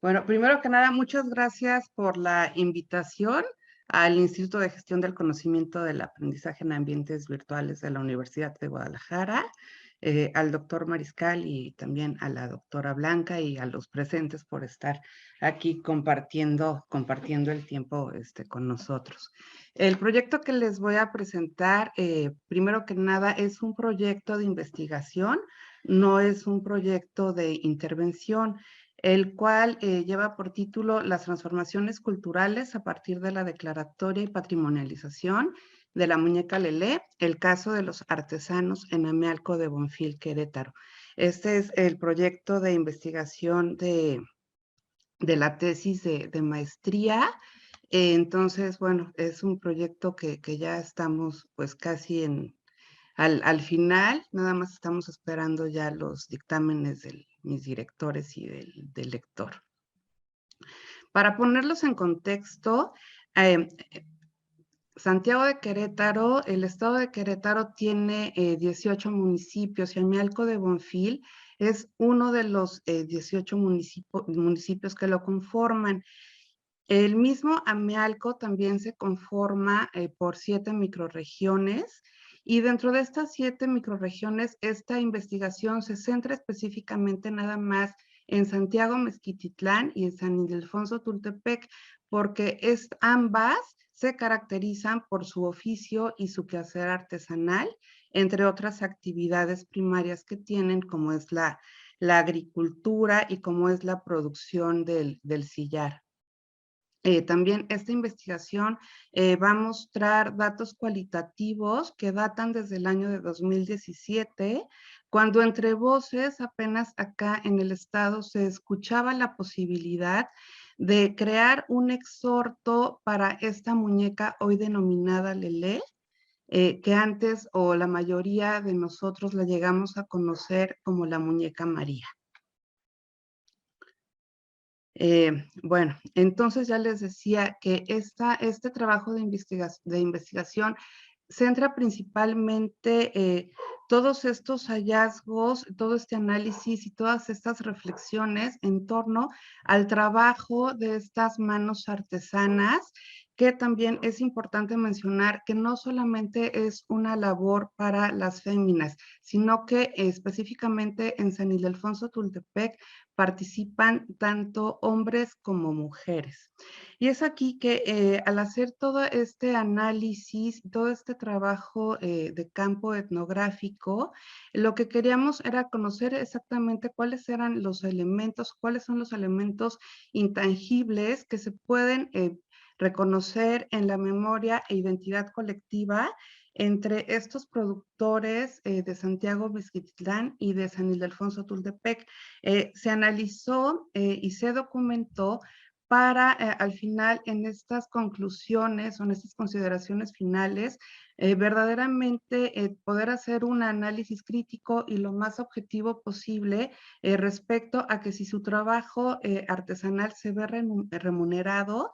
Bueno, primero que nada, muchas gracias por la invitación al Instituto de Gestión del Conocimiento del Aprendizaje en Ambientes Virtuales de la Universidad de Guadalajara. al doctor Mariscal y también a la doctora Blanca y a los presentes por estar aquí compartiendo el tiempo con nosotros. El proyecto que les voy a presentar, primero que nada, es un proyecto de investigación, no es un proyecto de intervención, el cual lleva por título Las transformaciones culturales a partir de la declaratoria y patrimonialización de la muñeca Lelé, el caso de los artesanos en Amealco de Bonfil, Querétaro. Este es el proyecto de investigación de la tesis de maestría. Entonces, bueno, es un proyecto que ya estamos pues casi al final, nada más estamos esperando ya los dictámenes de mis directores y del lector. Para ponerlos en contexto, Santiago de Querétaro, el estado de Querétaro tiene 18 municipios y Amealco de Bonfil es uno de los 18 municipios que lo conforman. El mismo Amealco también se conforma por 7 microrregiones y dentro de estas 7 microrregiones esta investigación se centra específicamente nada más en Santiago Mezquititlán y en San Ildefonso Tultepec, porque ambas se caracterizan por su oficio y su quehacer artesanal, entre otras actividades primarias que tienen, como es la agricultura y como es la producción del sillar. También esta investigación va a mostrar datos cualitativos que datan desde el año de 2017, cuando entre voces apenas acá en el estado se escuchaba la posibilidad de crear un exhorto para esta muñeca hoy denominada Lelé, que antes o la mayoría de nosotros la llegamos a conocer como la muñeca María. Bueno, entonces ya les decía que este trabajo de investigación centra principalmente todos estos hallazgos, todo este análisis y todas estas reflexiones en torno al trabajo de estas manos artesanas, que también es importante mencionar que no solamente es una labor para las féminas, sino que específicamente en San Ildefonso Tultepec participan tanto hombres como mujeres. Y es aquí que al hacer todo este análisis, todo este trabajo de campo etnográfico, lo que queríamos era conocer exactamente cuáles eran los elementos, cuáles son los elementos intangibles que se pueden reconocer en la memoria e identidad colectiva entre estos productores de Santiago Mezquititlán y de San Ildefonso Tultepec. Se analizó y se documentó para al final en estas conclusiones o en estas consideraciones finales verdaderamente poder hacer un análisis crítico y lo más objetivo posible respecto a que si su trabajo artesanal se ve remunerado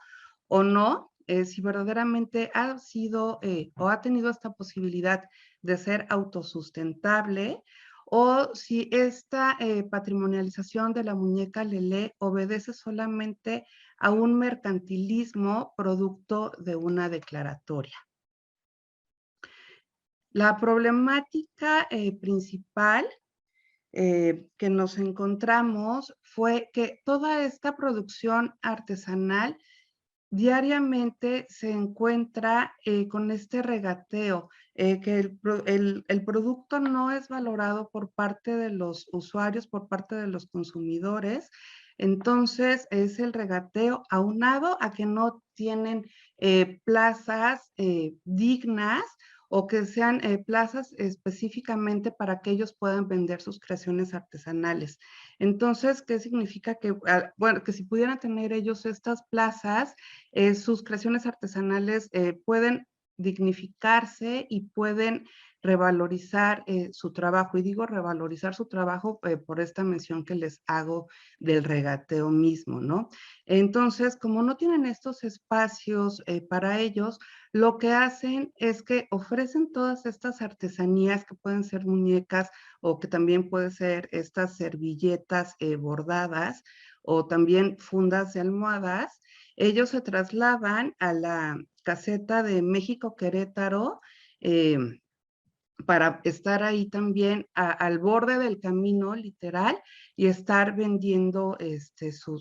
o no, si verdaderamente ha sido o ha tenido esta posibilidad de ser autosustentable, o si esta patrimonialización de la muñeca Lelé obedece solamente a un mercantilismo producto de una declaratoria. La problemática principal que nos encontramos fue que toda esta producción artesanal diariamente se encuentra con este regateo, que el producto no es valorado por parte de los usuarios, por parte de los consumidores. Entonces es el regateo aunado a que no tienen plazas dignas o que sean plazas específicamente para que ellos puedan vender sus creaciones artesanales. Entonces, ¿qué significa? Que, bueno, que si pudieran tener ellos estas plazas, sus creaciones artesanales pueden dignificarse y pueden revalorizar su trabajo. Y digo revalorizar su trabajo por esta mención que les hago del regateo mismo, ¿no? Entonces, como no tienen estos espacios para ellos, lo que hacen es que ofrecen todas estas artesanías que pueden ser muñecas o que también pueden ser estas servilletas bordadas o también fundas de almohadas. Ellos se trasladan a la caseta de México Querétaro para estar ahí también al borde del camino, literal, y estar vendiendo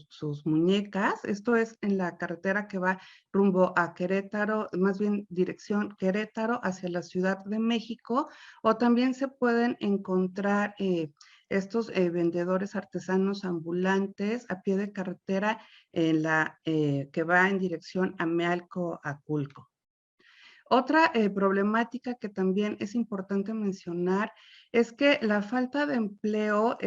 sus muñecas. Esto es en la carretera que va rumbo a Querétaro, más bien dirección Querétaro hacia la Ciudad de México, o también se pueden encontrar estos vendedores artesanos ambulantes a pie de carretera que va en dirección a Mealco, Aculco. Otra problemática que también es importante mencionar es que la falta de empleo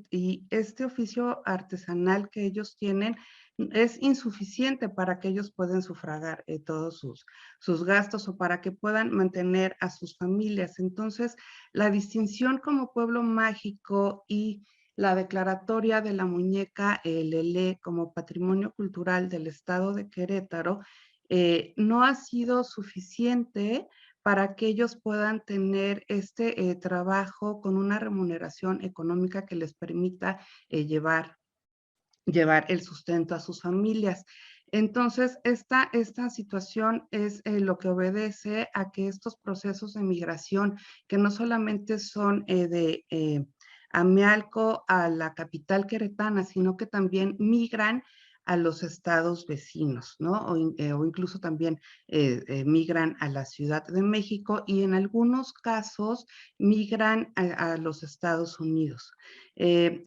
y este oficio artesanal que ellos tienen es insuficiente para que ellos puedan sufragar todos sus gastos o para que puedan mantener a sus familias. Entonces, la distinción como pueblo mágico y la declaratoria de la muñeca Lelé como patrimonio cultural del estado de Querétaro no ha sido suficiente para que ellos puedan tener este trabajo con una remuneración económica que les permita llevar el sustento a sus familias. Entonces, esta situación es lo que obedece a que estos procesos de migración, que no solamente son de Amealco a la capital queretana, sino que también migran a los estados vecinos, ¿no? O incluso también migran a la Ciudad de México y en algunos casos migran a los Estados Unidos.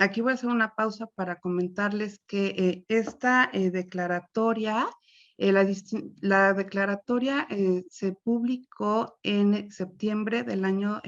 Aquí voy a hacer una pausa para comentarles que esta declaratoria, la declaratoria se publicó en septiembre del año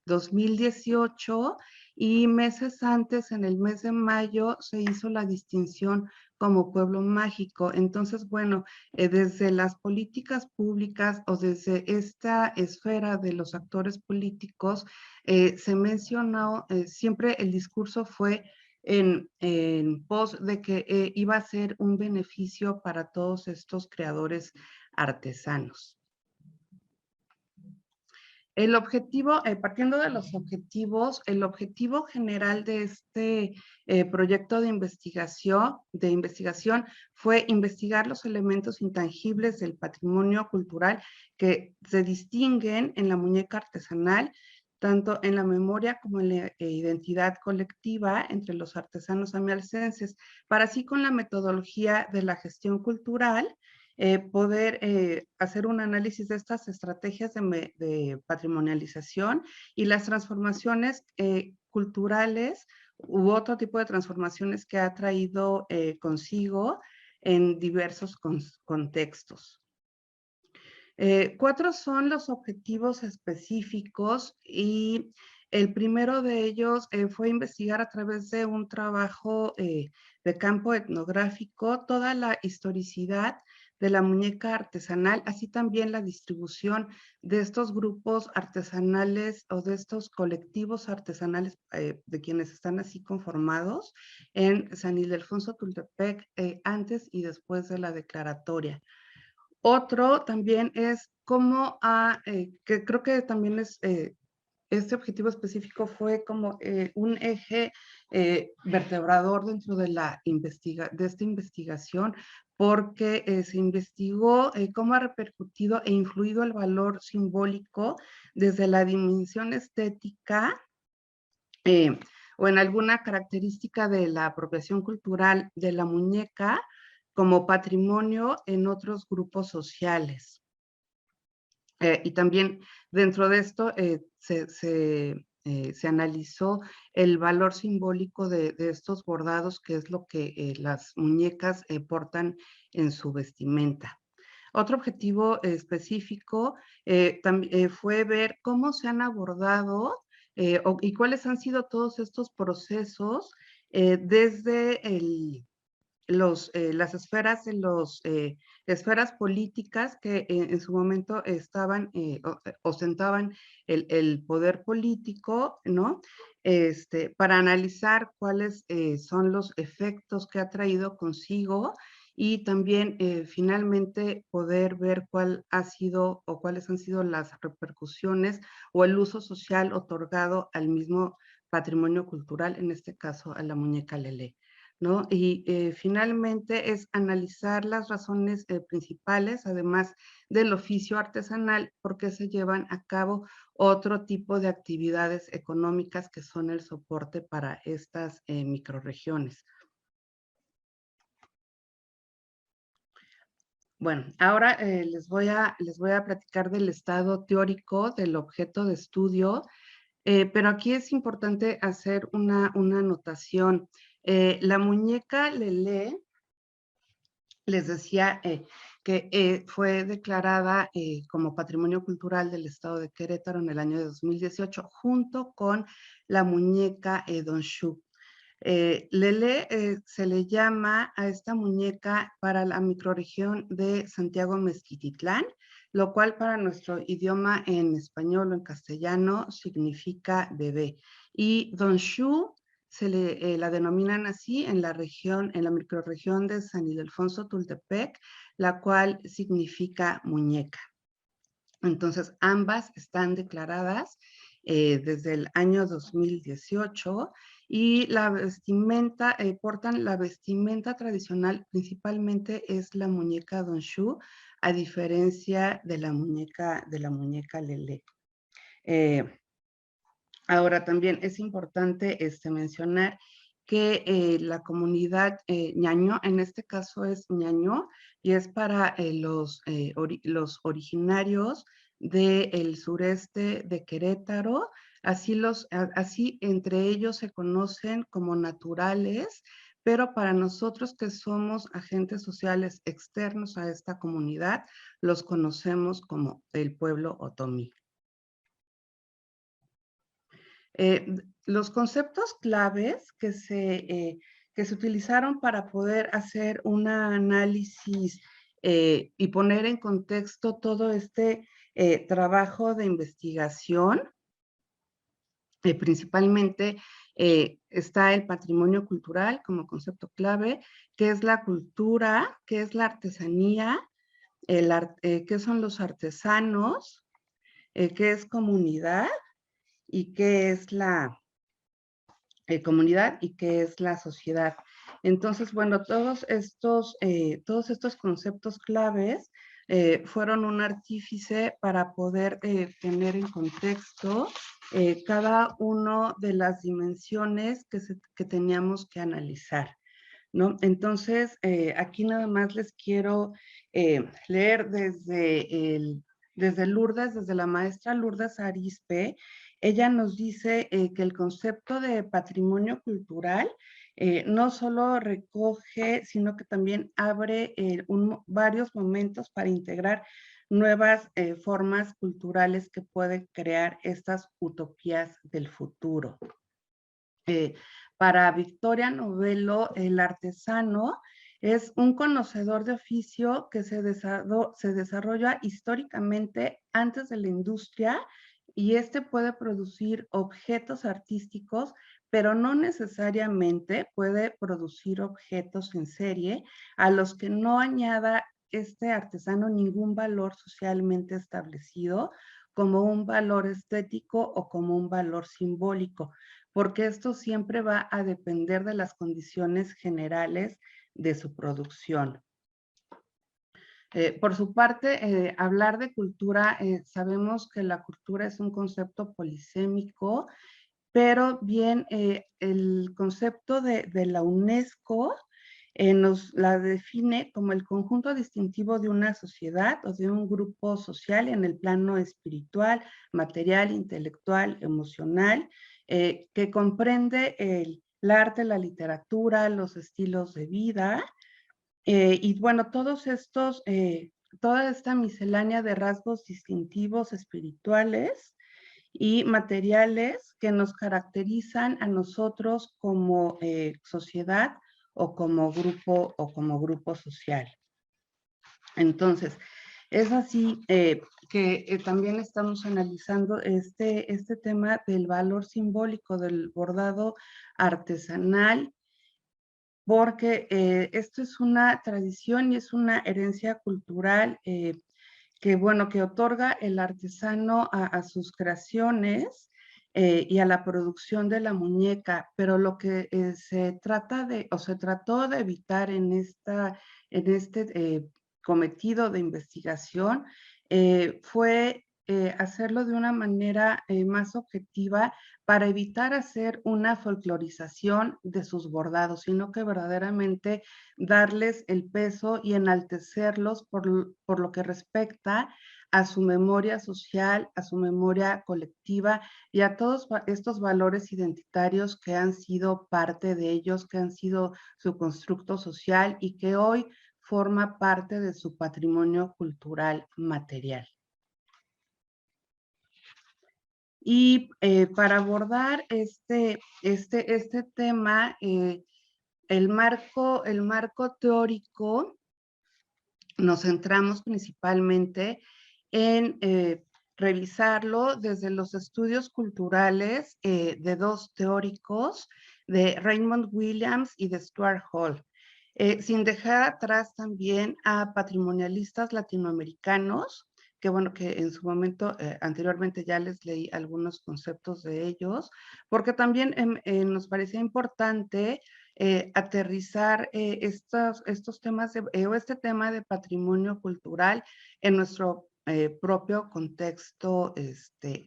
2018 y meses antes, en el mes de mayo, se hizo la distinción como pueblo mágico. Entonces, bueno, desde las políticas públicas o desde esta esfera de los actores políticos, se mencionó, siempre el discurso fue en pos de que iba a ser un beneficio para todos estos creadores artesanos. El objetivo, partiendo de los objetivos, el objetivo general de este proyecto de investigación fue investigar los elementos intangibles del patrimonio cultural que se distinguen en la muñeca artesanal, tanto en la memoria como en la identidad colectiva entre los artesanos amealcenses, para así con la metodología de la gestión cultural, poder hacer un análisis de estas estrategias de patrimonialización y las transformaciones culturales u otro tipo de transformaciones que ha traído consigo en diversos contextos. 4 son los objetivos específicos y el primero de ellos fue investigar a través de un trabajo de campo etnográfico toda la historicidad de la muñeca artesanal, así también la distribución de estos grupos artesanales o de estos colectivos artesanales de quienes están así conformados en San Ildefonso Tultepec antes y después de la declaratoria. Otro también es cómo, que creo que también es, este objetivo específico fue como un eje vertebrador dentro de, de esta investigación, porque se investigó cómo ha repercutido e influido el valor simbólico desde la dimensión estética o en alguna característica de la apropiación cultural de la muñeca como patrimonio en otros grupos sociales. Y también dentro de esto se analizó el valor simbólico de estos bordados, que es lo que las muñecas portan en su vestimenta. Otro objetivo específico fue ver cómo se han abordado y cuáles han sido todos estos procesos desde las esferas de esferas políticas que en su momento ostentaban el poder político, ¿no? Para analizar cuáles son los efectos que ha traído consigo y también finalmente poder ver cuál ha sido o cuáles han sido las repercusiones o el uso social otorgado al mismo patrimonio cultural, en este caso a la muñeca Lelé. ¿no? Y finalmente es analizar las razones principales, además del oficio artesanal, por qué se llevan a cabo otro tipo de actividades económicas que son el soporte para estas microrregiones. Bueno, ahora les voy a platicar del estado teórico del objeto de estudio, pero aquí es importante hacer una anotación. La muñeca Lelé, les decía que fue declarada como Patrimonio Cultural del Estado de Querétaro en el año de 2018, junto con la muñeca Don Shu. Lele se le llama a esta muñeca para la microrregión de Santiago Mezquititlán, lo cual para nuestro idioma en español o en castellano significa bebé. Y Don Shu la denominan así en la microrregión de San Ildefonso Tultepec, la cual significa muñeca. Entonces, ambas están declaradas desde el año 2018 y la vestimenta, portan la vestimenta tradicional, principalmente es la muñeca Don Shu, a diferencia de la muñeca Lele. Ahora también es importante mencionar que la comunidad ñaño, en este caso es ñaño, y es para los originarios del sureste de Querétaro, así entre ellos se conocen como naturales, pero para nosotros que somos agentes sociales externos a esta comunidad, los conocemos como el pueblo otomí. Los conceptos claves que se utilizaron para poder hacer un análisis y poner en contexto todo este trabajo de investigación, principalmente está el patrimonio cultural como concepto clave, que es la cultura, que es la artesanía, qué son los artesanos, qué es comunidad, y qué es la comunidad y qué es la sociedad. Entonces, bueno, todos estos conceptos claves fueron un artífice para poder tener en contexto cada una de las dimensiones que teníamos que analizar, ¿no? Entonces, aquí nada más les quiero leer desde Lourdes, desde la maestra Lourdes Arizpe. Ella nos dice que el concepto de patrimonio cultural no solo recoge, sino que también abre varios momentos para integrar nuevas formas culturales que pueden crear estas utopías del futuro. Para Victoria Novello, el artesano es un conocedor de oficio que se desarrolla históricamente antes de la industria y puede producir objetos artísticos, pero no necesariamente puede producir objetos en serie a los que no añada este artesano ningún valor socialmente establecido, como un valor estético o como un valor simbólico, porque esto siempre va a depender de las condiciones generales de su producción. Por su parte, hablar de cultura, sabemos que la cultura es un concepto polisémico, pero bien el concepto de la UNESCO nos la define como el conjunto distintivo de una sociedad o de un grupo social en el plano espiritual, material, intelectual, emocional, que comprende el arte, la literatura, los estilos de vida, y bueno, toda esta miscelánea de rasgos distintivos espirituales y materiales que nos caracterizan a nosotros como sociedad o como grupo social. Entonces, es así que también estamos analizando este tema del valor simbólico del bordado artesanal, porque esto es una tradición y es una herencia cultural que otorga el artesano a sus creaciones, y a la producción de la muñeca, pero lo que se trata de, o se trató de evitar en este cometido de investigación fue hacerlo de una manera más objetiva para evitar hacer una folclorización de sus bordados, sino que verdaderamente darles el peso y enaltecerlos por lo que respecta a su memoria social, a su memoria colectiva y a todos estos valores identitarios que han sido parte de ellos, que han sido su constructo social y que hoy forma parte de su patrimonio cultural material. Y para abordar este tema, el marco teórico, nos centramos principalmente en revisarlo desde los estudios culturales de dos teóricos, de Raymond Williams y de Stuart Hall, sin dejar atrás también a patrimonialistas latinoamericanos, que bueno, que en su momento, anteriormente ya les leí algunos conceptos de ellos, porque también nos parecía importante aterrizar estos temas o este tema de patrimonio cultural en nuestro propio contexto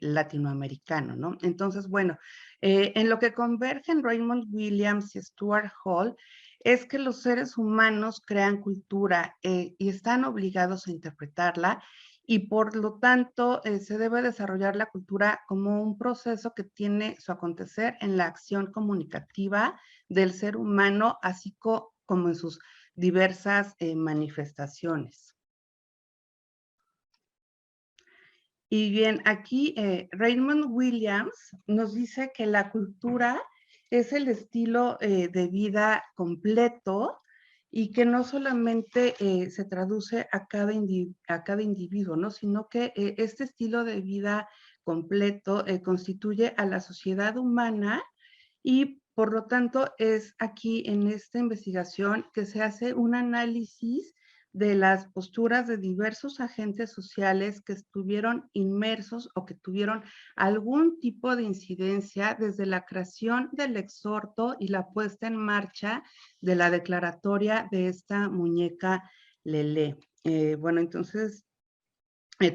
latinoamericano, ¿no? Entonces, bueno, en lo que convergen Raymond Williams y Stuart Hall es que los seres humanos crean cultura y están obligados a interpretarla y por lo tanto se debe desarrollar la cultura como un proceso que tiene su acontecer en la acción comunicativa del ser humano, así como en sus diversas manifestaciones. Y bien, aquí Raymond Williams nos dice que la cultura es el estilo de vida completo y que no solamente se traduce a cada individuo, ¿no? Sino que este estilo de vida completo constituye a la sociedad humana y por lo tanto es aquí en esta investigación que se hace un análisis de las posturas de diversos agentes sociales que estuvieron inmersos o que tuvieron algún tipo de incidencia desde la creación del exhorto y la puesta en marcha de la declaratoria de esta muñeca Lelé. Bueno, entonces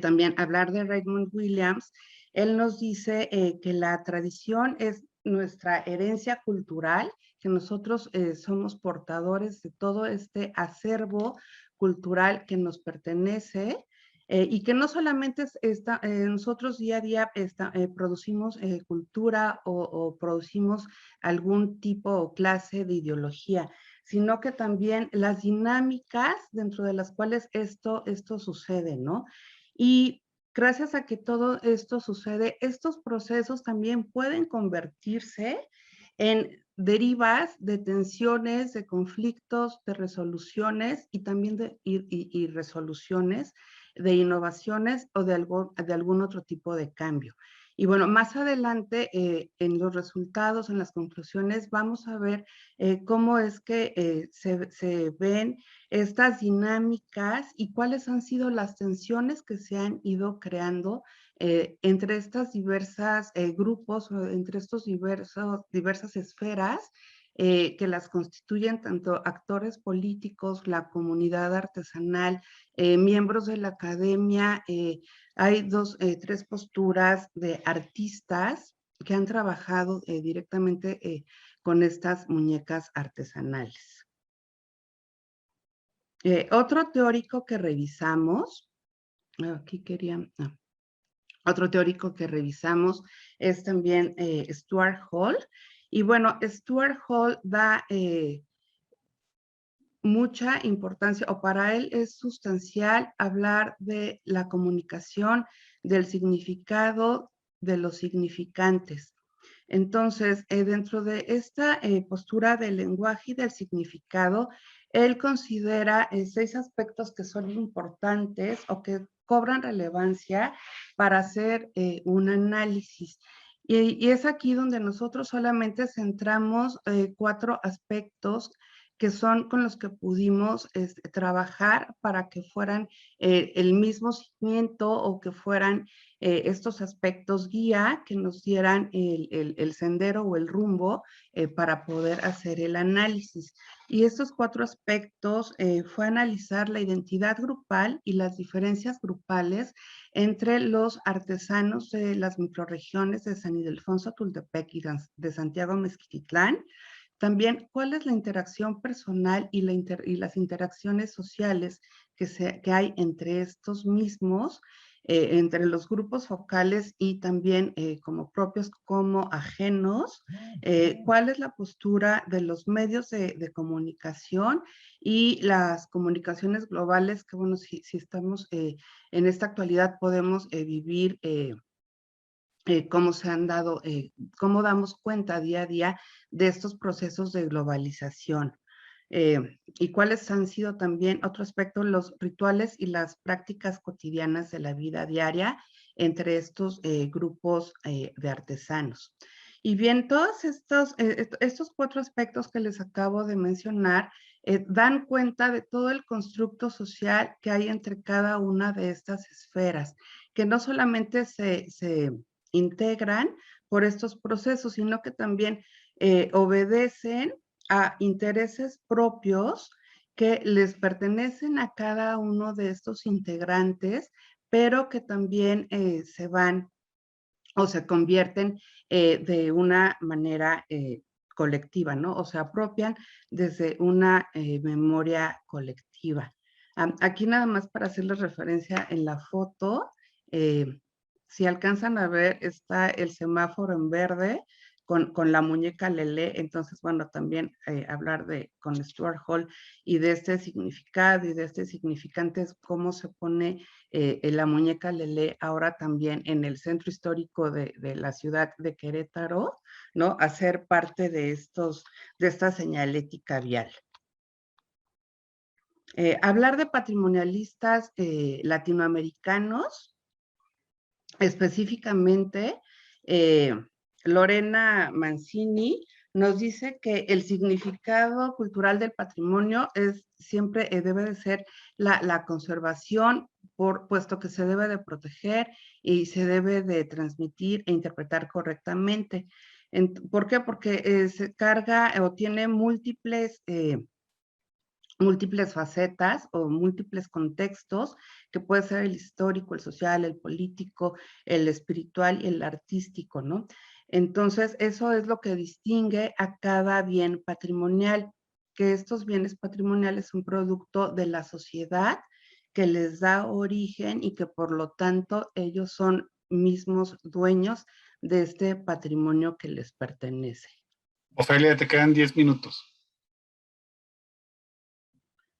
también hablar de Raymond Williams, él nos dice que la tradición es nuestra herencia cultural, que nosotros somos portadores de todo este acervo cultural que nos pertenece y que no solamente nosotros día a día producimos cultura o producimos algún tipo o clase de ideología, sino que también las dinámicas dentro de las cuales esto sucede, ¿no? Y gracias a que todo esto sucede, estos procesos también pueden convertirse en derivas de tensiones, de conflictos, de resoluciones y también y resoluciones de innovaciones o de algún otro tipo de cambio. Y bueno, más adelante en los resultados, en las conclusiones, vamos a ver cómo es que se ven estas dinámicas y cuáles han sido las tensiones que se han ido creando entre estas diversas grupos, entre estos diversas esferas que las constituyen tanto actores políticos, la comunidad artesanal, miembros de la academia. Hay tres posturas de artistas que han trabajado directamente con estas muñecas artesanales. Otro teórico que revisamos, aquí otro teórico que revisamos es también Stuart Hall. Y bueno, Stuart Hall da mucha importancia, o para él es sustancial hablar de la comunicación, del significado, de los significantes. Entonces, dentro de esta postura del lenguaje y del significado, él considera 6 aspectos que son importantes o que cobran relevancia para hacer un análisis. Y es aquí donde nosotros solamente centramos 4 aspectos que son con los que pudimos trabajar para que fueran el mismo seguimiento o que fueran estos aspectos guía que nos dieran el sendero o el rumbo para poder hacer el análisis. Y estos 4 aspectos fue analizar la identidad grupal y las diferencias grupales entre los artesanos de las microrregiones de San Ildefonso, Tultepec y de Santiago Mezquitlán. También, ¿cuál es la interacción personal y las interacciones sociales que hay entre estos mismos, entre los grupos focales y también como propios como ajenos? ¿Cuál es la postura de los medios de comunicación y las comunicaciones globales? Que bueno, si estamos en esta actualidad podemos vivir cómo se han dado, cómo damos cuenta día a día de estos procesos de globalización. Y cuáles han sido también, otro aspecto, los rituales y las prácticas cotidianas de la vida diaria entre estos grupos de artesanos. Y bien, todos estos 4 aspectos que les acabo de mencionar dan cuenta de todo el constructo social que hay entre cada una de estas esferas, que no solamente se integran por estos procesos, sino que también obedecen a intereses propios que les pertenecen a cada uno de estos integrantes, pero que también se van o se convierten de una manera colectiva, ¿no? O se apropian desde una memoria colectiva. Aquí nada más para hacerles referencia en la foto, si alcanzan a ver, está el semáforo en verde con la muñeca Lelé. Entonces, bueno, también hablar con Stuart Hall y de este significado y de este significante es cómo se pone la muñeca Lelé ahora también en el centro histórico de la ciudad de Querétaro, ¿no? A ser parte de esta señalética vial. Hablar de patrimonialistas latinoamericanos, específicamente, Lorena Mancini nos dice que el significado cultural del patrimonio siempre debe de ser la conservación, puesto que se debe de proteger y se debe de transmitir e interpretar correctamente. ¿Por qué? Porque se carga o tiene múltiples facetas o múltiples contextos, que puede ser el histórico, el social, el político, el espiritual y el artístico, ¿no? Entonces, eso es lo que distingue a cada bien patrimonial, que estos bienes patrimoniales son producto de la sociedad que les da origen y que por lo tanto ellos son mismos dueños de este patrimonio que les pertenece. Ofelia, te quedan 10 minutos.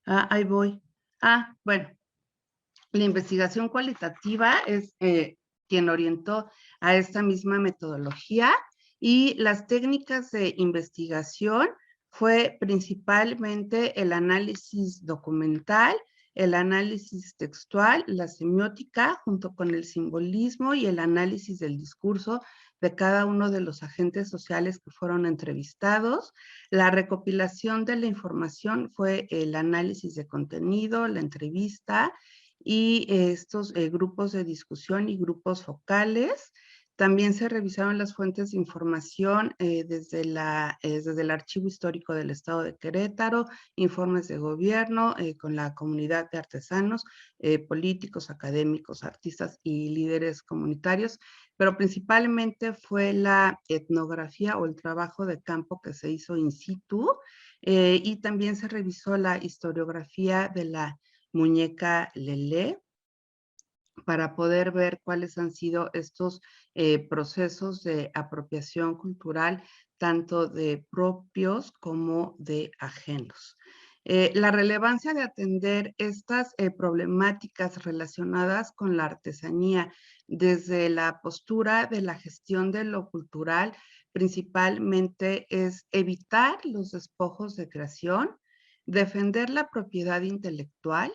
Ahí voy. Bueno, la investigación cualitativa es quien orientó a esta misma metodología, y las técnicas de investigación fue principalmente el análisis documental, el análisis textual, la semiótica, junto con el simbolismo y el análisis del discurso de cada uno de los agentes sociales que fueron entrevistados. La recopilación de la información fue el análisis de contenido, la entrevista y estos grupos de discusión y grupos focales. También se revisaron las fuentes de información desde el Archivo Histórico del Estado de Querétaro, informes de gobierno con la comunidad de artesanos, políticos, académicos, artistas y líderes comunitarios, pero principalmente fue la etnografía o el trabajo de campo que se hizo in situ, y también se revisó la historiografía de la muñeca Lelé para poder ver cuáles han sido estos procesos de apropiación cultural, tanto de propios como de ajenos. La relevancia de atender estas problemáticas relacionadas con la artesanía desde la postura de la gestión de lo cultural, principalmente es evitar los despojos de creación, defender la propiedad intelectual,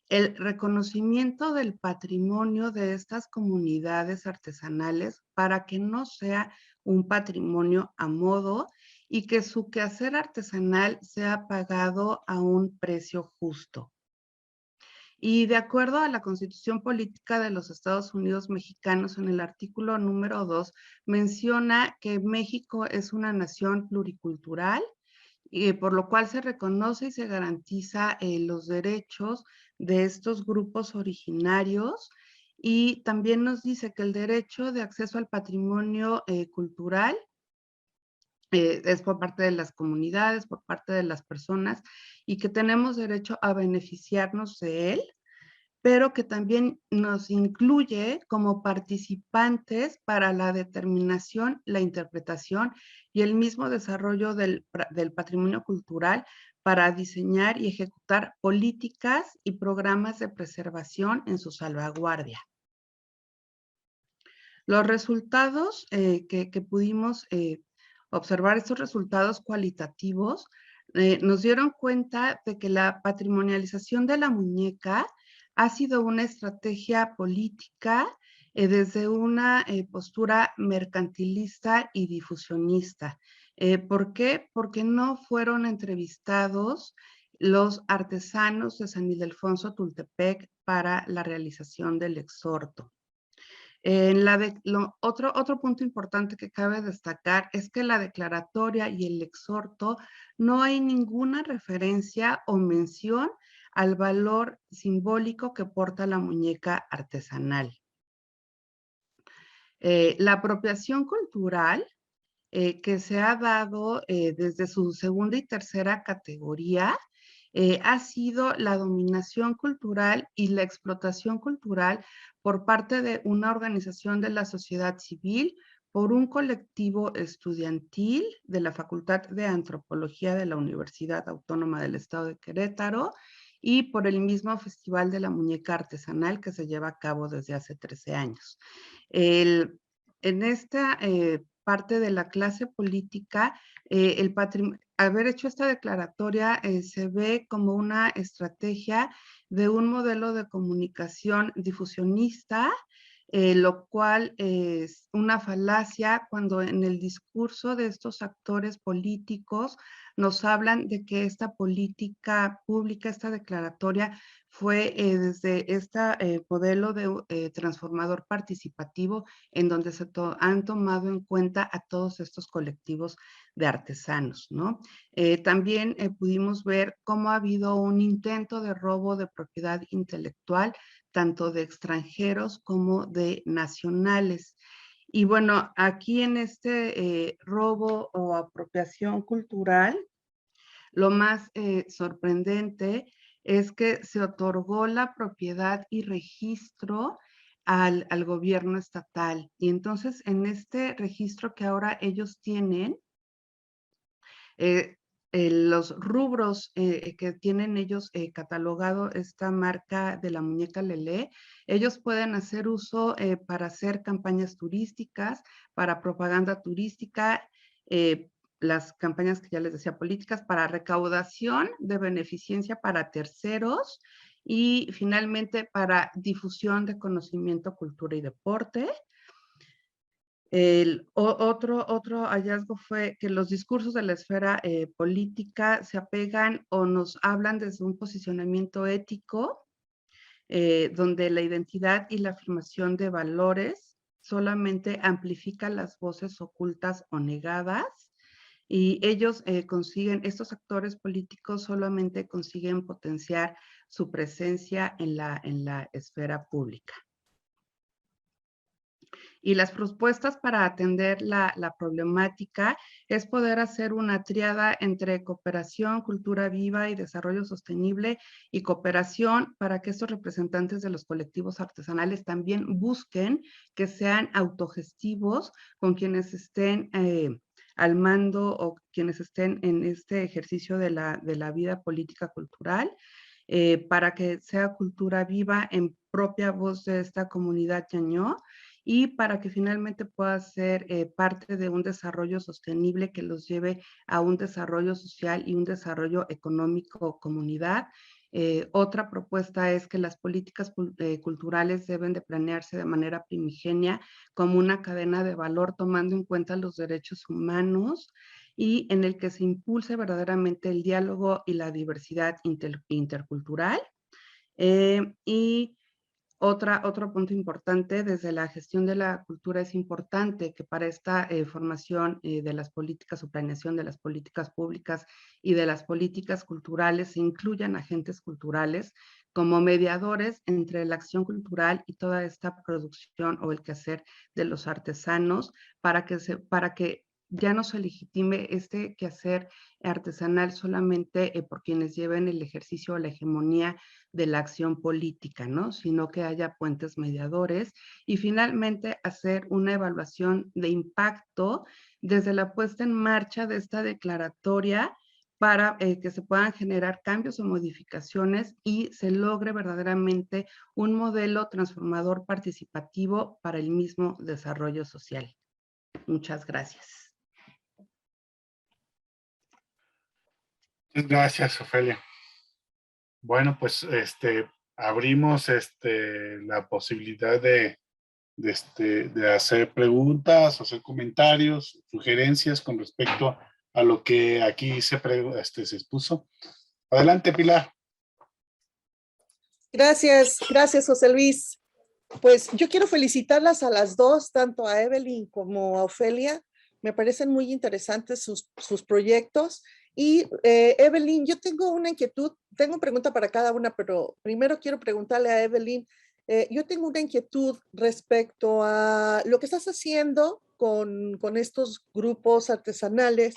el reconocimiento del patrimonio de estas comunidades artesanales para que no sea un patrimonio a modo, y que su quehacer artesanal sea pagado a un precio justo. Y de acuerdo a la Constitución Política de los Estados Unidos Mexicanos, en el artículo número 2, menciona que México es una nación pluricultural, por lo cual se reconoce y se garantiza los derechos de estos grupos originarios, y también nos dice que el derecho de acceso al patrimonio cultural es por parte de las comunidades, por parte de las personas, y que tenemos derecho a beneficiarnos de él, pero que también nos incluye como participantes para la determinación, la interpretación y el mismo desarrollo del patrimonio cultural para diseñar y ejecutar políticas y programas de preservación en su salvaguardia. Los resultados que pudimos observar, estos resultados cualitativos, nos dieron cuenta de que la patrimonialización de la muñeca ha sido una estrategia política desde una postura mercantilista y difusionista. ¿Por qué? Porque no fueron entrevistados los artesanos de San Ildefonso Tultepec para la realización del exhorto. Otro punto importante que cabe destacar es que la declaratoria y el exhorto no hay ninguna referencia o mención al valor simbólico que porta la muñeca artesanal. La apropiación cultural que se ha dado desde su segunda y tercera categoría ha sido la dominación cultural y la explotación cultural por parte de una organización de la sociedad civil, por un colectivo estudiantil de la Facultad de Antropología de la Universidad Autónoma del Estado de Querétaro y por el mismo Festival de la Muñeca Artesanal que se lleva a cabo desde hace 13 años. En esta parte de la clase política, haber hecho esta declaratoria se ve como una estrategia de un modelo de comunicación difusionista, lo cual es una falacia cuando en el discurso de estos actores políticos nos hablan de que esta política pública, esta declaratoria, fue desde este modelo de transformador participativo en donde han tomado en cuenta a todos estos colectivos de artesanos, ¿no? También pudimos ver cómo ha habido un intento de robo de propiedad intelectual, tanto de extranjeros como de nacionales. Y bueno, aquí en este robo o apropiación cultural, lo más sorprendente es que se otorgó la propiedad y registro al gobierno estatal. Y entonces en este registro que ahora ellos tienen, eh, los rubros que tienen ellos catalogado esta marca de la muñeca Lelé, ellos pueden hacer uso para hacer campañas turísticas, para propaganda turística, las campañas que ya les decía políticas, para recaudación de beneficencia para terceros y finalmente para difusión de conocimiento, cultura y deporte. Otro hallazgo fue que los discursos de la esfera política se apegan o nos hablan desde un posicionamiento ético, donde la identidad y la afirmación de valores solamente amplifican las voces ocultas o negadas, y ellos estos actores políticos solamente consiguen potenciar su presencia en la esfera pública. Y las propuestas para atender la problemática es poder hacer una triada entre cooperación, cultura viva y desarrollo sostenible, y cooperación para que estos representantes de los colectivos artesanales también busquen que sean autogestivos con quienes estén al mando o quienes estén en este ejercicio de la vida política cultural, para que sea cultura viva en propia voz de esta comunidad ñañó, y para que finalmente pueda ser parte de un desarrollo sostenible que los lleve a un desarrollo social y un desarrollo económico comunidad. Otra propuesta es que las políticas culturales deben de planearse de manera primigenia como una cadena de valor, tomando en cuenta los derechos humanos y en el que se impulse verdaderamente el diálogo y la diversidad intercultural. Y otro punto importante, desde la gestión de la cultura es importante que para esta formación de las políticas o planeación de las políticas públicas y de las políticas culturales se incluyan agentes culturales como mediadores entre la acción cultural y toda esta producción o el quehacer de los artesanos para que ya no se legitime este quehacer artesanal solamente por quienes lleven el ejercicio o la hegemonía de la acción política, ¿no? Sino que haya puentes mediadores y finalmente hacer una evaluación de impacto desde la puesta en marcha de esta declaratoria para que se puedan generar cambios o modificaciones y se logre verdaderamente un modelo transformador participativo para el mismo desarrollo social. Muchas gracias. Muchas gracias, Ofelia. Bueno, pues abrimos la posibilidad de hacer preguntas, hacer comentarios, sugerencias con respecto a lo que aquí se expuso. Adelante, Pilar. Gracias, José Luis. Pues yo quiero felicitarlas a las dos, tanto a Evelyn como a Ofelia. Me parecen muy interesantes sus proyectos. Y Evelyn, yo tengo una inquietud, tengo pregunta para cada una, pero primero quiero preguntarle a Evelyn, yo tengo una inquietud respecto a lo que estás haciendo con estos grupos artesanales,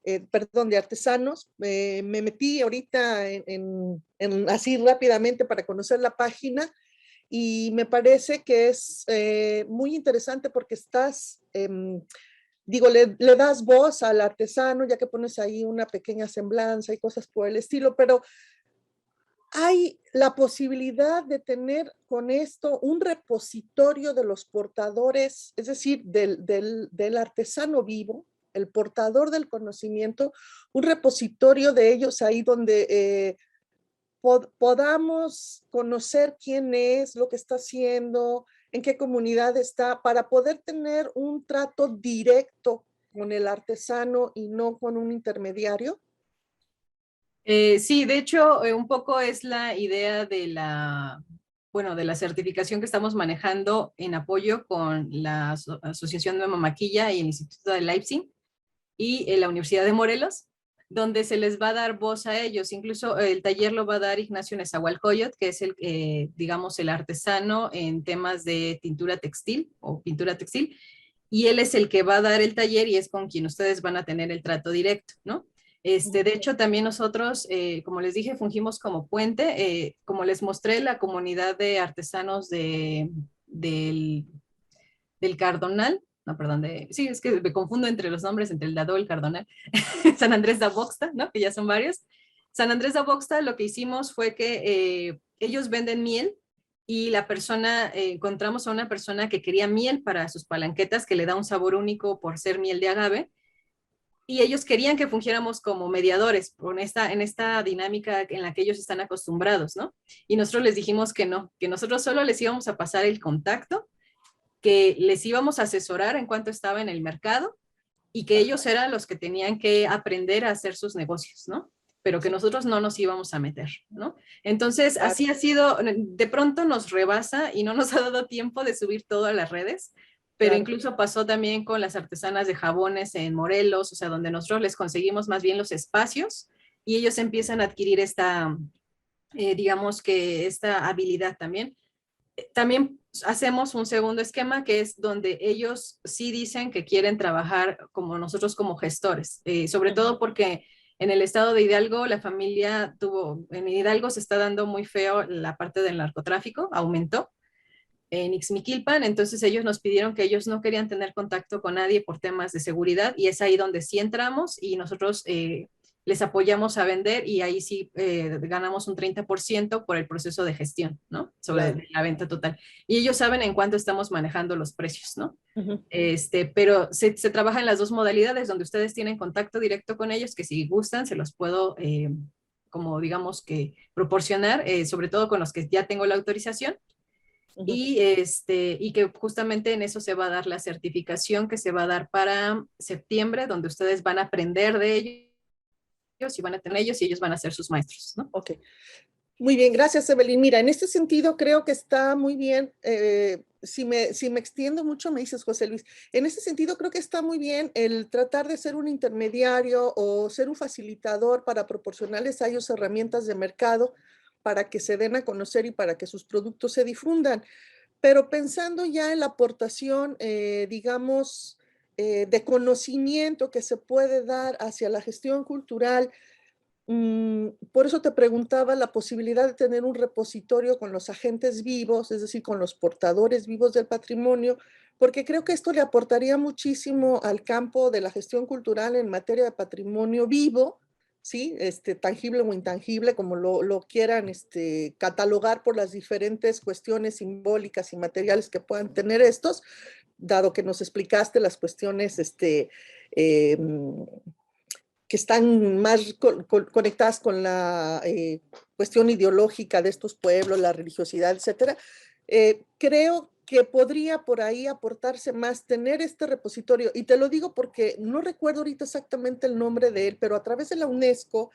de artesanos. Me metí ahorita así rápidamente para conocer la página y me parece que es muy interesante porque estás, le das voz al artesano, ya que pones ahí una pequeña semblanza y cosas por el estilo, pero hay la posibilidad de tener con esto un repositorio de los portadores, es decir, del artesano vivo, el portador del conocimiento, un repositorio de ellos ahí donde podamos conocer quién es, lo que está haciendo, en qué comunidad está, para poder tener un trato directo con el artesano y no con un intermediario. Sí, de hecho, un poco es la idea de de la certificación que estamos manejando en apoyo con la Asociación de Mamaquilla y el Instituto de Leipzig y la Universidad de Morelos, donde se les va a dar voz a ellos. Incluso el taller lo va a dar Ignacio Nezahualcóyotl, que es digamos, el artesano en temas de tintura textil o pintura textil, y él es el que va a dar el taller y es con quien ustedes van a tener el trato directo, ¿no? De hecho, también nosotros, como les dije, fungimos como puente. Como les mostré, la comunidad de artesanos del Cardonal, no, perdón, sí, es que me confundo entre los nombres, entre el Dado y el Cardonal, San Andrés da Boxta, ¿no? Que ya son varios. San Andrés da Boxta, lo que hicimos fue que ellos venden miel y encontramos a una persona que quería miel para sus palanquetas, que le da un sabor único por ser miel de agave, y ellos querían que fungiéramos como mediadores en esta dinámica en la que ellos están acostumbrados, ¿no? Y nosotros les dijimos que no, que nosotros solo les íbamos a pasar el contacto, que les íbamos a asesorar en cuanto estaba en el mercado y que ellos eran los que tenían que aprender a hacer sus negocios, ¿no? Pero que nosotros no nos íbamos a meter, ¿no? Entonces, así ha sido, de pronto nos rebasa y no nos ha dado tiempo de subir todo a las redes, pero incluso pasó también con las artesanas de jabones en Morelos, o sea, donde nosotros les conseguimos más bien los espacios y ellos empiezan a adquirir digamos que esta habilidad también. También hacemos un segundo esquema que es donde ellos sí dicen que quieren trabajar como nosotros como gestores, sobre todo porque en el estado de Hidalgo la familia en Hidalgo se está dando muy feo la parte del narcotráfico, aumentó en Ixmiquilpan, entonces ellos nos pidieron que ellos no querían tener contacto con nadie por temas de seguridad y es ahí donde sí entramos y nosotros les apoyamos a vender y ahí sí ganamos un 30% por el proceso de gestión, ¿no? Sobre la venta total. Y ellos saben en cuánto estamos manejando los precios, ¿no? Pero se trabaja en las dos modalidades donde ustedes tienen contacto directo con ellos, que si gustan se los puedo, como digamos que proporcionar, sobre todo con los que ya tengo la autorización. y que justamente en eso se va a dar la certificación que se va a dar para septiembre, donde ustedes van a aprender de ellos y van a tener ellos y ellos van a ser sus maestros, ¿no? Ok. Muy bien, gracias, Evelyn. Mira, en este sentido creo que está muy bien. Si me extiendo mucho, me dices, José Luis. En este sentido creo que está muy bien el tratar de ser un intermediario o ser un facilitador para proporcionarles a ellos herramientas de mercado para que se den a conocer y para que sus productos se difundan. Pero pensando ya en la aportación, digamos, de conocimiento que se puede dar hacia la gestión cultural. Por eso te preguntaba la posibilidad de tener un repositorio con los agentes vivos, es decir, con los portadores vivos del patrimonio, porque creo que esto le aportaría muchísimo al campo de la gestión cultural en materia de patrimonio vivo, ¿sí? Tangible o intangible, como lo quieran catalogar por las diferentes cuestiones simbólicas y materiales que puedan tener estos, dado que nos explicaste las cuestiones eh, que están más conectadas con la cuestión ideológica de estos pueblos, la religiosidad, etcétera. Creo que podría por ahí aportarse más tener este repositorio, y te lo digo porque no recuerdo ahorita exactamente el nombre de él, pero a través de la UNESCO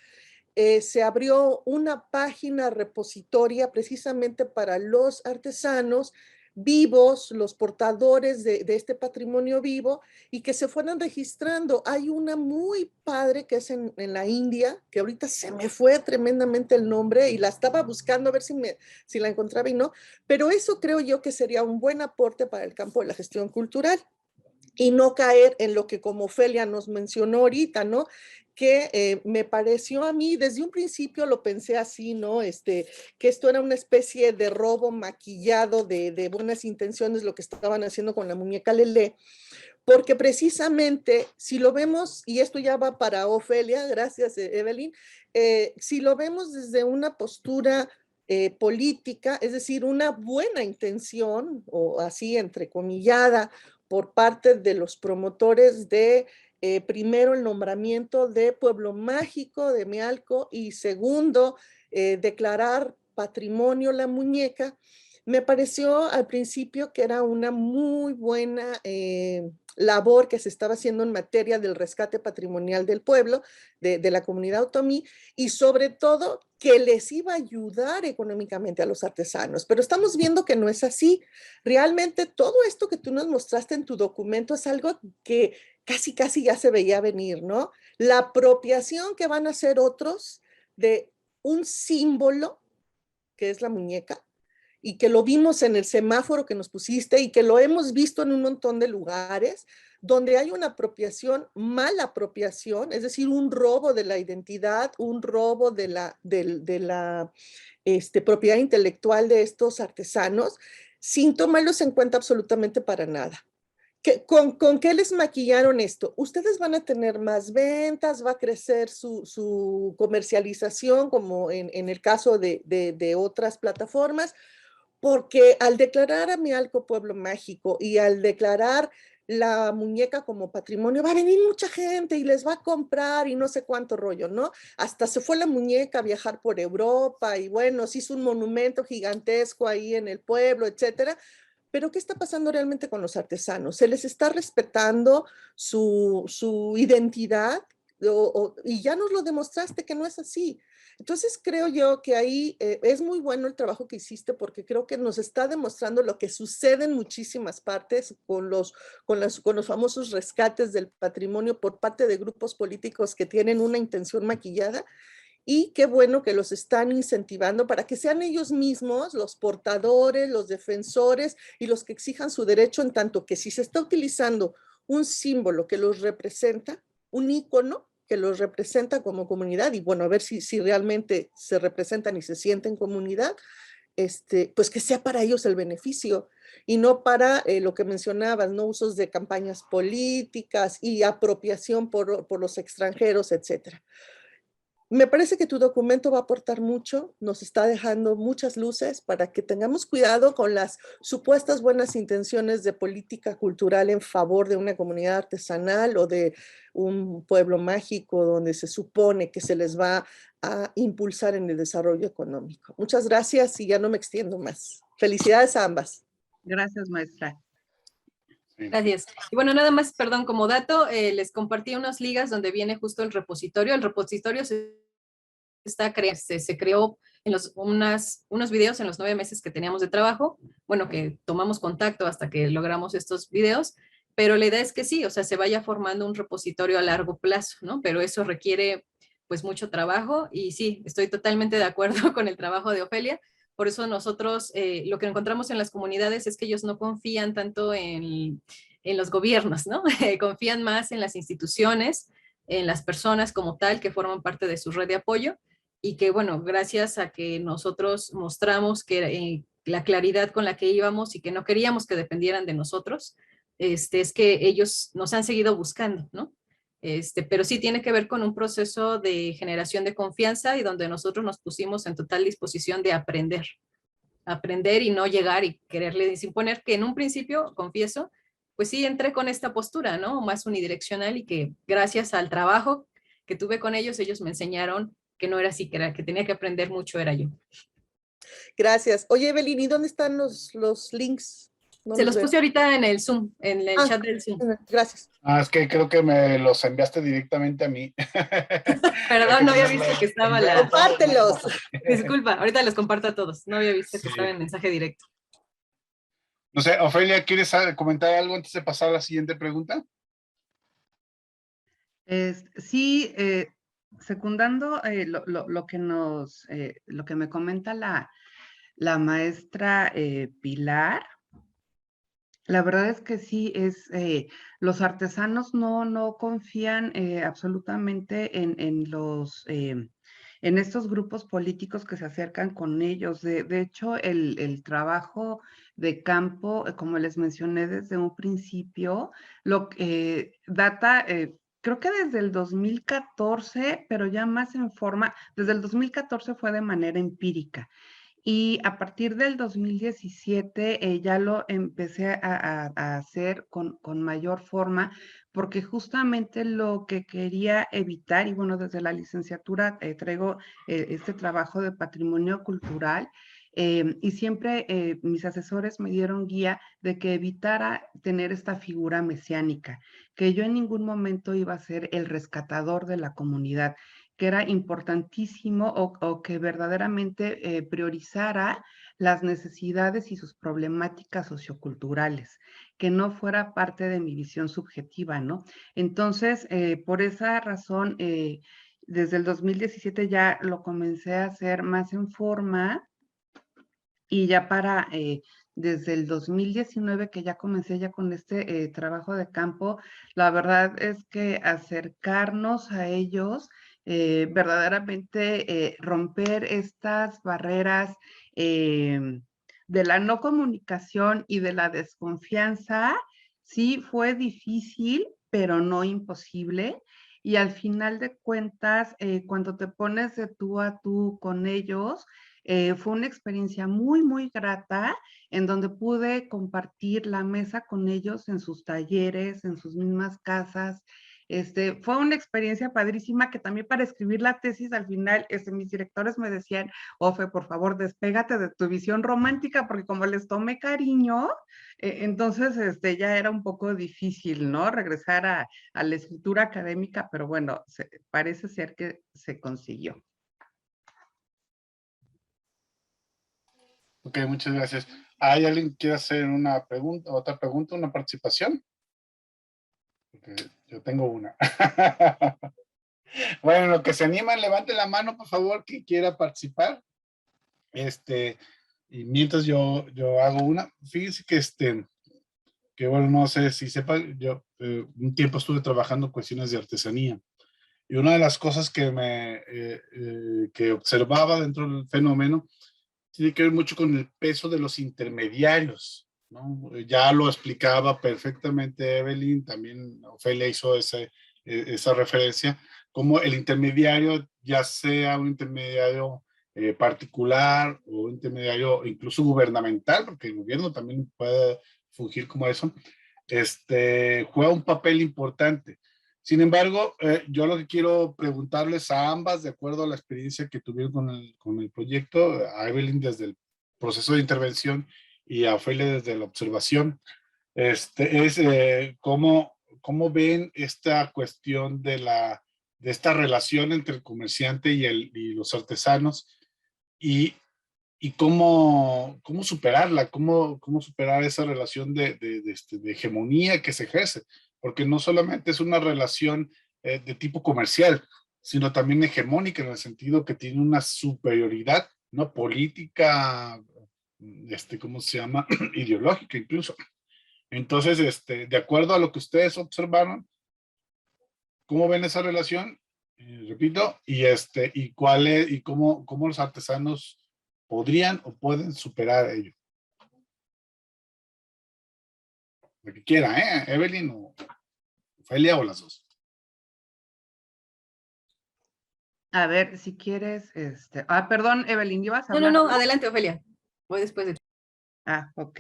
se abrió una página repositoria precisamente para los artesanos vivos, los portadores de este patrimonio vivo, y que se fueran registrando. Hay una muy padre que es en la India, que ahorita se me fue tremendamente el nombre y la estaba buscando a ver si la encontraba y no, pero eso creo yo que sería un buen aporte para el campo de la gestión cultural y no caer en lo que como Ofelia nos mencionó ahorita, ¿no? Que me pareció a mí, desde un principio lo pensé así, ¿no? Que esto era una especie de robo maquillado de buenas intenciones, lo que estaban haciendo con la muñeca Lelé, porque precisamente, si lo vemos, y esto ya va para Ofelia, gracias Evelyn, si lo vemos desde una postura política, es decir, una buena intención, o así entrecomillada, por parte de los promotores de, primero, el nombramiento de Pueblo Mágico de Mialco y segundo, declarar patrimonio la muñeca, me pareció al principio que era una muy buena labor que se estaba haciendo en materia del rescate patrimonial del pueblo, de la comunidad otomí, y sobre todo que les iba a ayudar económicamente a los artesanos. Pero estamos viendo que no es así. Realmente todo esto que tú nos mostraste en tu documento es algo que casi ya se veía venir, ¿no? La apropiación que van a hacer otros de un símbolo, que es la muñeca, y que lo vimos en el semáforo que nos pusiste y que lo hemos visto en un montón de lugares donde hay una apropiación, mala apropiación, es decir, un robo de la identidad, un robo de la propiedad intelectual de estos artesanos, sin tomarlos en cuenta absolutamente para nada. ¿Con qué les maquillaron esto? Ustedes van a tener más ventas, va a crecer su comercialización, como en el caso de otras plataformas, porque al declarar a Mialco Pueblo Mágico y al declarar la muñeca como patrimonio, va a venir mucha gente y les va a comprar y no sé cuánto rollo, ¿no? Hasta se fue la muñeca a viajar por Europa y bueno, se hizo un monumento gigantesco ahí en el pueblo, etcétera. Pero ¿qué está pasando realmente con los artesanos? ¿Se les está respetando su identidad? Y ya nos lo demostraste que no es así. Entonces creo yo que ahí es muy bueno el trabajo que hiciste, porque creo que nos está demostrando lo que sucede en muchísimas partes con los famosos rescates del patrimonio por parte de grupos políticos que tienen una intención maquillada. Y qué bueno que los están incentivando para que sean ellos mismos los portadores, los defensores y los que exijan su derecho, en tanto que si se está utilizando un símbolo que los representa, un ícono que los representa como comunidad, y bueno, a ver si realmente se representan y se sienten comunidad, pues que sea para ellos el beneficio y no para lo que mencionabas, ¿no? Usos de campañas políticas y apropiación por los extranjeros, etcétera. Me parece que tu documento va a aportar mucho, nos está dejando muchas luces para que tengamos cuidado con las supuestas buenas intenciones de política cultural en favor de una comunidad artesanal o de un pueblo mágico donde se supone que se les va a impulsar en el desarrollo económico. Muchas gracias y ya no me extiendo más. Felicidades a ambas. Gracias, maestra. Sí. Gracias. Y bueno, nada más, perdón, como dato, les compartí unas ligas donde viene justo el repositorio. El repositorio se creó en unos videos en los 9 meses que teníamos de trabajo, bueno, que tomamos contacto hasta que logramos estos videos, pero la idea es que sí, o sea, se vaya formando un repositorio a largo plazo, ¿no? Pero eso requiere pues mucho trabajo y sí, estoy totalmente de acuerdo con el trabajo de Ofelia. Por eso nosotros lo que encontramos en las comunidades es que ellos no confían tanto en los gobiernos, ¿no? Confían más en las instituciones, en las personas como tal que forman parte de su red de apoyo y que, bueno, gracias a que nosotros mostramos que la claridad con la que íbamos y que no queríamos que dependieran de nosotros, es que ellos nos han seguido buscando, ¿no? Pero sí tiene que ver con un proceso de generación de confianza y donde nosotros nos pusimos en total disposición de aprender y no llegar y quererles imponer, que en un principio, confieso, pues sí entré con esta postura, ¿no? Más unidireccional y que gracias al trabajo que tuve con ellos, ellos me enseñaron que no era así, que tenía que aprender mucho, era yo. Gracias. Oye, Evelyn, ¿y dónde están los links? No Se los los veo. puse ahorita en el Zoom, en el chat del Zoom. Gracias. Es que creo que me los enviaste directamente a mí. Perdón, no había visto que estaba la... Compártelos. Disculpa, ahorita los comparto a todos. No había visto que Sí. estaba en mensaje directo. No sé, Ofelia, ¿quieres comentar algo antes de pasar a la siguiente pregunta? Sí, secundando lo que me comenta la maestra Pilar, la verdad es que sí, los artesanos no confían absolutamente en estos grupos políticos que se acercan con ellos. De hecho, el trabajo de campo, como les mencioné desde un principio, lo que data, creo que desde el 2014, pero ya más en forma, desde el 2014 fue de manera empírica. Y a partir del 2017 ya lo empecé a hacer con mayor forma, porque justamente lo que quería evitar, y bueno, desde la licenciatura traigo este trabajo de patrimonio cultural, y siempre mis asesores me dieron guía de que evitara tener esta figura mesiánica, que yo en ningún momento iba a ser el rescatador de la comunidad, que era importantísimo o que verdaderamente priorizara las necesidades y sus problemáticas socioculturales, que no fuera parte de mi visión subjetiva, ¿no? Entonces, por esa razón, desde el 2017 ya lo comencé a hacer más en forma y ya desde el 2019 que ya comencé ya con este trabajo de campo, la verdad es que acercarnos a ellos, verdaderamente romper estas barreras de la no comunicación y de la desconfianza, sí fue difícil, pero no imposible. Y al final de cuentas, cuando te pones de tú a tú con ellos, fue una experiencia muy grata en donde pude compartir la mesa con ellos en sus talleres, en sus mismas casas. Fue una experiencia padrísima que también para escribir la tesis al final, mis directores me decían, Ofe, por favor, despégate de tu visión romántica, porque como les tomé cariño, entonces ya era un poco difícil, ¿no? Regresar a la escritura académica, pero bueno, parece ser que se consiguió. Ok, muchas gracias. ¿Hay alguien que quiera hacer una pregunta, otra pregunta, una participación? Porque yo tengo una. Bueno, lo que se animan, levante la mano, por favor, que quiera participar. Y mientras yo hago una, fíjense que bueno, no sé si sepan, yo un tiempo estuve trabajando cuestiones de artesanía. Y una de las cosas que observaba dentro del fenómeno tiene que ver mucho con el peso de los intermediarios, ¿no? Ya lo explicaba perfectamente Evelyn, también Ofelia hizo esa referencia cómo el intermediario, ya sea un intermediario particular o un intermediario incluso gubernamental, porque el gobierno también puede fungir como eso, juega un papel importante. Sin embargo, yo lo que quiero preguntarles a ambas, de acuerdo a la experiencia que tuvieron con el proyecto, a Evelyn desde el proceso de intervención y a Ofelia desde la observación, cómo ven esta cuestión de esta relación entre el comerciante y los artesanos y, y cómo superarla, cómo superar esa relación de hegemonía que se ejerce, porque no solamente es una relación de tipo comercial, sino también hegemónica en el sentido que tiene una superioridad, ¿no? Política, ¿cómo se llama? Ideológica incluso. Entonces, de acuerdo a lo que ustedes observaron, ¿cómo ven esa relación? Repito, y cómo los artesanos podrían o pueden superar ello. Lo que quiera, Evelyn o Ofelia o las dos. A ver, si quieres, perdón, Evelyn, ¿ibas a No, no, hablar no, tú? adelante, Ofelia. Voy después de ti. Ok,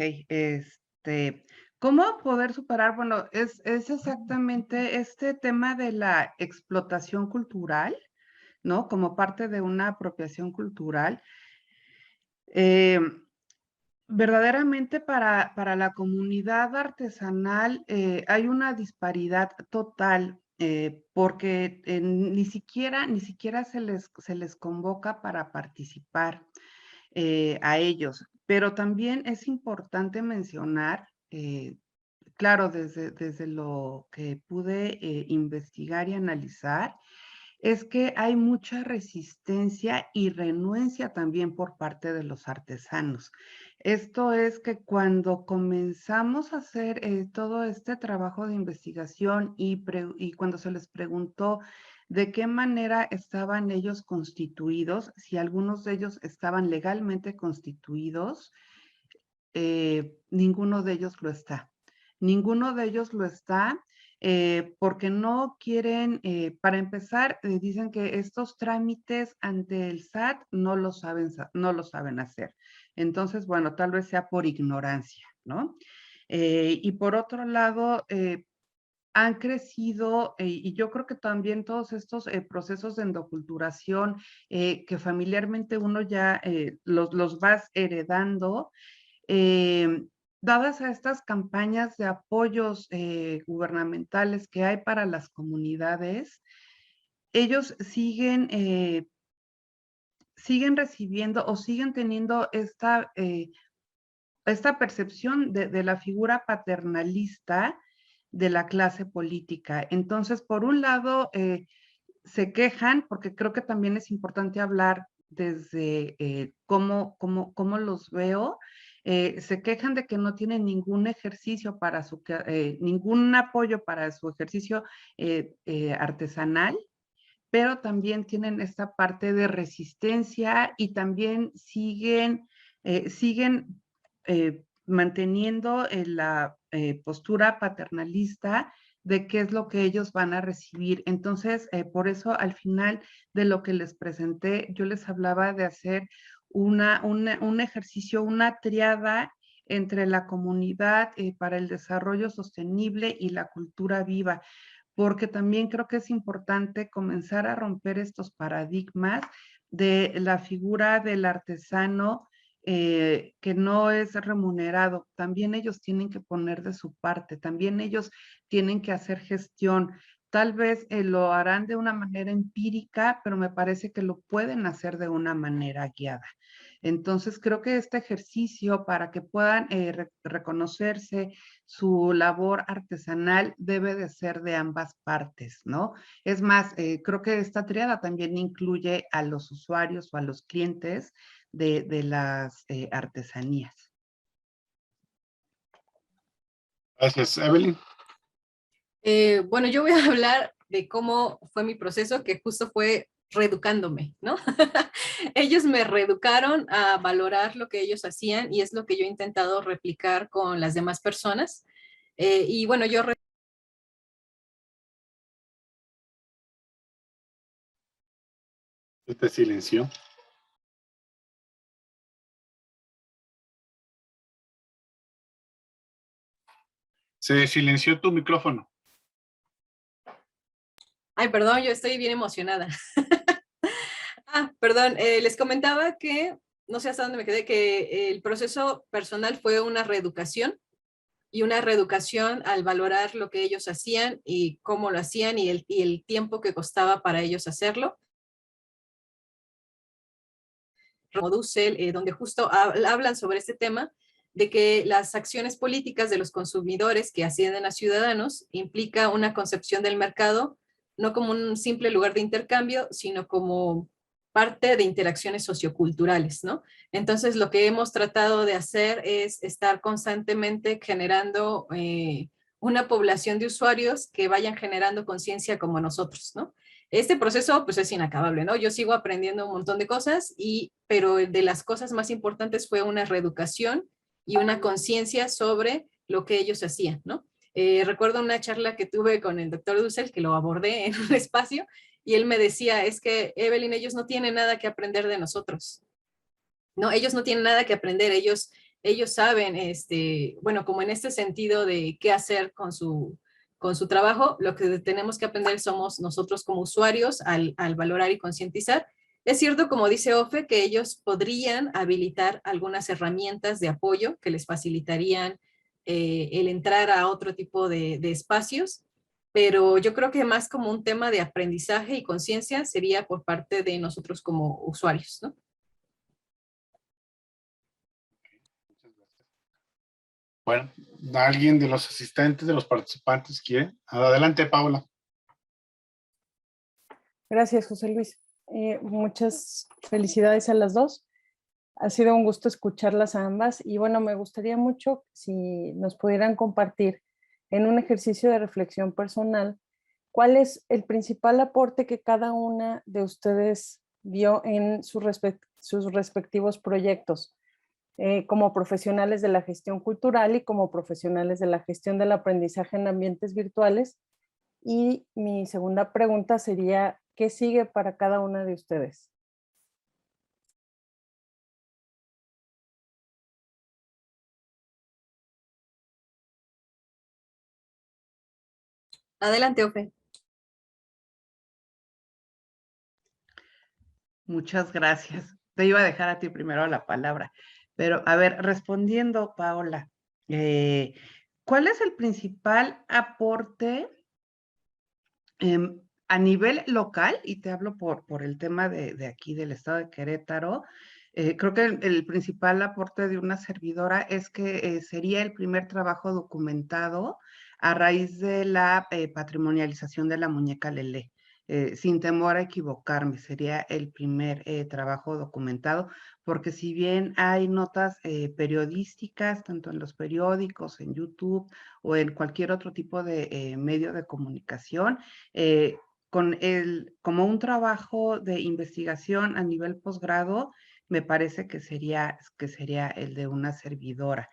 ¿cómo poder superar? Bueno, es exactamente este tema de la explotación cultural, ¿no? Como parte de una apropiación cultural. Eh, Verdaderamente para la comunidad artesanal hay una disparidad total porque ni siquiera se les convoca para participar a ellos. Pero también es importante mencionar, claro, desde lo que pude investigar y analizar, es que hay mucha resistencia y renuencia también por parte de los artesanos. Esto es que cuando comenzamos a hacer todo este trabajo de investigación y cuando se les preguntó de qué manera estaban ellos constituidos, si algunos de ellos estaban legalmente constituidos, ninguno de ellos lo está. Ninguno de ellos lo está porque no quieren, para empezar, dicen que estos trámites ante el SAT no lo saben hacer. Entonces, bueno, tal vez sea por ignorancia, ¿no? Y por otro lado, han crecido, y yo creo que también todos estos procesos de endoculturación que familiarmente uno ya los vas heredando, eh, dadas a estas campañas de apoyos gubernamentales que hay para las comunidades, ellos siguen recibiendo o siguen teniendo esta percepción de la figura paternalista de la clase política. Entonces, por un lado, se quejan, porque creo que también es importante hablar desde cómo los veo, se quejan de que no tienen ningún ejercicio ningún apoyo para su ejercicio artesanal, pero también tienen esta parte de resistencia y también siguen manteniendo la postura paternalista de qué es lo que ellos van a recibir. Entonces, por eso al final de lo que les presenté, yo les hablaba de hacer un ejercicio, una triada entre la comunidad para el desarrollo sostenible y la cultura viva, porque también creo que es importante comenzar a romper estos paradigmas de la figura del artesano que no es remunerado. También ellos tienen que poner de su parte, también ellos tienen que hacer gestión. Tal vez lo harán de una manera empírica, pero me parece que lo pueden hacer de una manera guiada. Entonces, creo que este ejercicio para que puedan reconocerse su labor artesanal debe de ser de ambas partes, ¿no? Es más, creo que esta triada también incluye a los usuarios o a los clientes de las artesanías. Gracias, Evelyn. Bueno, yo voy a hablar de cómo fue mi proceso, que justo fue reeducándome, ¿no? Ellos me reeducaron a valorar lo que ellos hacían y es lo que yo he intentado replicar con las demás personas. Y bueno, yo Te silenció. Se silenció tu micrófono. Ay, perdón, yo estoy bien emocionada. Perdón, les comentaba que, no sé hasta dónde me quedé, que el proceso personal fue una reeducación y una reeducación al valorar lo que ellos hacían y cómo lo hacían y el tiempo que costaba para ellos hacerlo. Como Dussel, donde justo hablan sobre este tema de que las acciones políticas de los consumidores que ascienden a ciudadanos implica una concepción del mercado no como un simple lugar de intercambio, sino como parte de interacciones socioculturales, ¿no? Entonces, lo que hemos tratado de hacer es estar constantemente generando una población de usuarios que vayan generando conciencia como nosotros, ¿no? Este proceso pues es inacabable, ¿no? Yo sigo aprendiendo un montón de cosas, pero de las cosas más importantes fue una reeducación y una conciencia sobre lo que ellos hacían, ¿no? Recuerdo una charla que tuve con el doctor Dussel, que lo abordé en un espacio, y él me decía, es que Evelyn, ellos no tienen nada que aprender de nosotros, ¿no? Ellos no tienen nada que aprender, ellos saben, bueno, como en este sentido de qué hacer con su trabajo, lo que tenemos que aprender somos nosotros como usuarios al valorar y concientizar. Es cierto, como dice Ofe, que ellos podrían habilitar algunas herramientas de apoyo que les facilitarían el entrar a otro tipo de espacios, pero yo creo que más como un tema de aprendizaje y conciencia sería por parte de nosotros como usuarios, ¿no? Bueno, ¿alguien de los asistentes, de los participantes quiere? Adelante, Paula. Gracias, José Luis. Muchas felicidades a las dos. Ha sido un gusto escucharlas a ambas y bueno, me gustaría mucho si nos pudieran compartir en un ejercicio de reflexión personal cuál es el principal aporte que cada una de ustedes vio en sus respectivos proyectos como profesionales de la gestión cultural y como profesionales de la gestión del aprendizaje en ambientes virtuales. Y mi segunda pregunta sería, ¿qué sigue para cada una de ustedes? Adelante, Ofe. Muchas gracias. Te iba a dejar a ti primero la palabra, pero a ver, respondiendo, Paola, ¿cuál es el principal aporte a nivel local? Y te hablo por el tema de aquí, del estado de Querétaro. Creo que el principal aporte de una servidora es que sería el primer trabajo documentado a raíz de la patrimonialización de la muñeca Lelé. Sin temor a equivocarme, sería el primer trabajo documentado, porque si bien hay notas periodísticas, tanto en los periódicos, en YouTube o en cualquier otro tipo de medio de comunicación, como un trabajo de investigación a nivel posgrado, me parece que sería el de una servidora.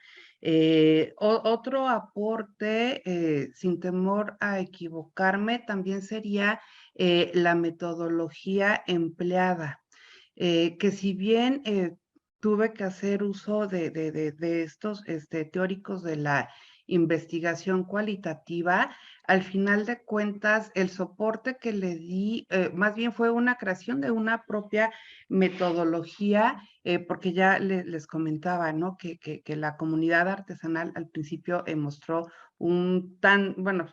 Otro aporte, sin temor a equivocarme, también sería la metodología empleada, que si bien tuve que hacer uso de estos teóricos de la investigación cualitativa, al final de cuentas, el soporte que le di, más bien fue una creación de una propia metodología, porque ya les comentaba, ¿no? Que la comunidad artesanal al principio mostró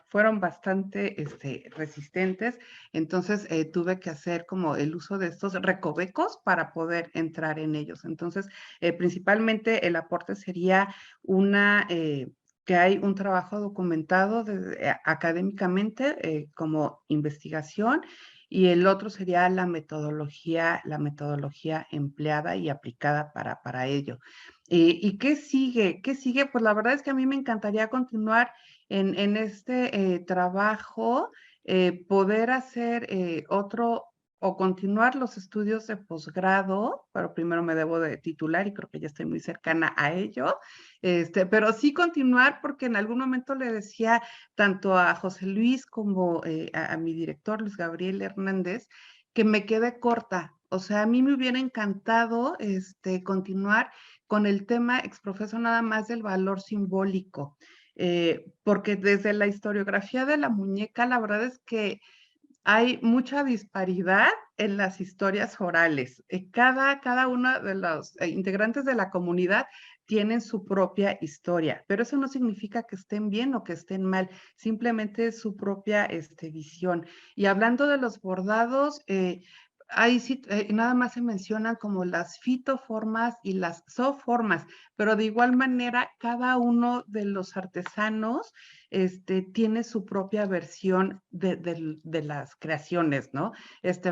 fueron bastante resistentes, entonces tuve que hacer como el uso de estos recovecos para poder entrar en ellos. Entonces, principalmente el aporte sería que hay un trabajo documentado académicamente como investigación, y el otro sería la metodología empleada y aplicada para ello. ¿Y qué sigue? ¿Qué sigue? Pues la verdad es que a mí me encantaría continuar en este trabajo, poder hacer otro o continuar los estudios de posgrado, pero primero me debo de titular y creo que ya estoy muy cercana a ello, pero sí continuar, porque en algún momento le decía tanto a José Luis como a mi director, Luis Gabriel Hernández, que me quedé corta. O sea, a mí me hubiera encantado continuar con el tema exprofeso nada más del valor simbólico, porque desde la historiografía de la muñeca, la verdad es que hay mucha disparidad en las historias orales. Cada uno de los integrantes de la comunidad tienen su propia historia, pero eso no significa que estén bien o que estén mal, simplemente es su propia visión. Y hablando de los bordados, ahí sí, nada más se mencionan como las fitoformas y las zooformas, pero de igual manera cada uno de los artesanos tiene su propia versión de las creaciones, ¿no?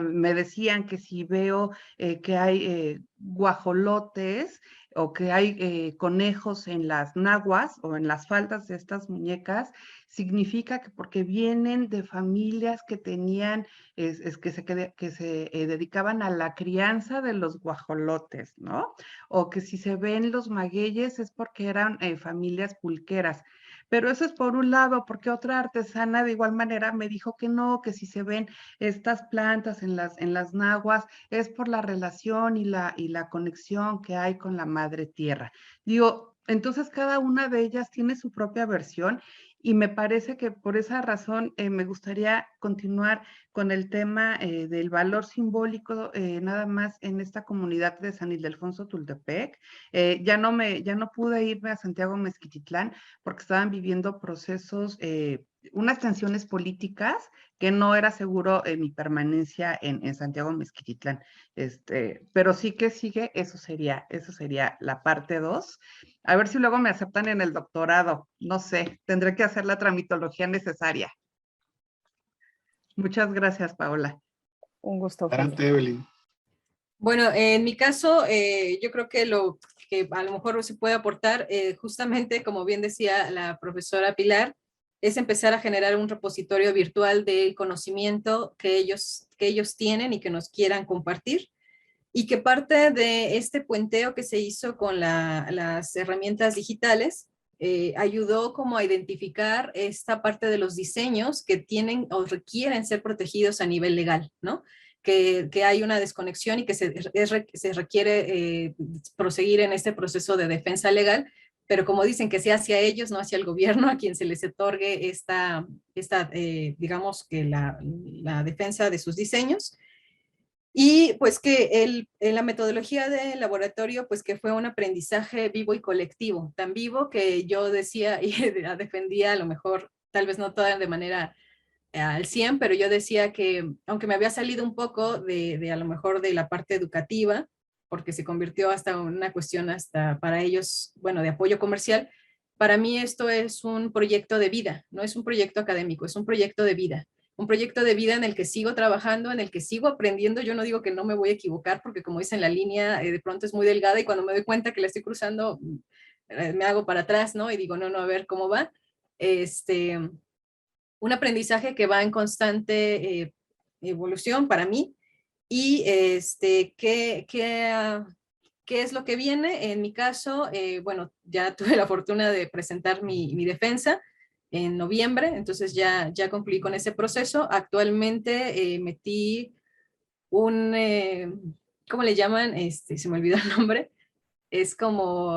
Me decían que si veo que hay guajolotes o que hay conejos en las naguas o en las faldas de estas muñecas, significa que porque vienen de familias que tenían, que se dedicaban a la crianza de los guajolotes, ¿no? O que si se ven los magueyes es porque eran familias pulqueras. Pero eso es por un lado, porque otra artesana de igual manera me dijo que no, que si se ven estas plantas en las naguas es por la relación y la conexión que hay con la madre tierra. Digo, entonces cada una de ellas tiene su propia versión y me parece que por esa razón me gustaría continuar con el tema del valor simbólico nada más en esta comunidad de San Ildefonso Tultepec. Ya no pude irme a Santiago Mezquititlán porque estaban viviendo procesos, unas tensiones políticas que no era seguro mi permanencia en Santiago Mezquititlán. Pero sí que sigue, eso sería la parte 2. A ver si luego me aceptan en el doctorado. No sé, tendré que hacer la tramitología necesaria. Muchas gracias, Paola. Un gusto, Adelante, Ofelia. Evelyn. Bueno, en mi caso, yo creo que lo que a lo mejor se puede aportar, justamente como bien decía la profesora Pilar, es empezar a generar un repositorio virtual del conocimiento que ellos tienen y que nos quieran compartir. Y que parte de este puenteo que se hizo con las herramientas digitales ayudó como a identificar esta parte de los diseños que tienen o requieren ser protegidos a nivel legal, ¿no? Que hay una desconexión y que se requiere proseguir en este proceso de defensa legal, pero como dicen que sea hacia ellos, no hacia el gobierno, a quien se les otorgue digamos que la defensa de sus diseños. Y pues que la metodología del laboratorio, pues que fue un aprendizaje vivo y colectivo, tan vivo que yo decía y defendía a lo mejor, tal vez no toda de manera al 100, pero yo decía que aunque me había salido un poco de a lo mejor de la parte educativa, porque se convirtió hasta en una cuestión hasta para ellos, bueno, de apoyo comercial, para mí esto es un proyecto de vida, no es un proyecto académico, es un proyecto de vida. Un proyecto de vida en el que sigo trabajando, en el que sigo aprendiendo. Yo no digo que no me voy a equivocar, porque como dicen, la línea de pronto es muy delgada y cuando me doy cuenta que la estoy cruzando, me hago para atrás, ¿no? Y digo, no, a ver cómo va. Un aprendizaje que va en constante evolución para mí. Y ¿qué es lo que viene? En mi caso, bueno, ya tuve la fortuna de presentar mi defensa en noviembre, entonces ya concluí con ese proceso. Actualmente metí ¿cómo le llaman? Se me olvidó el nombre. Es como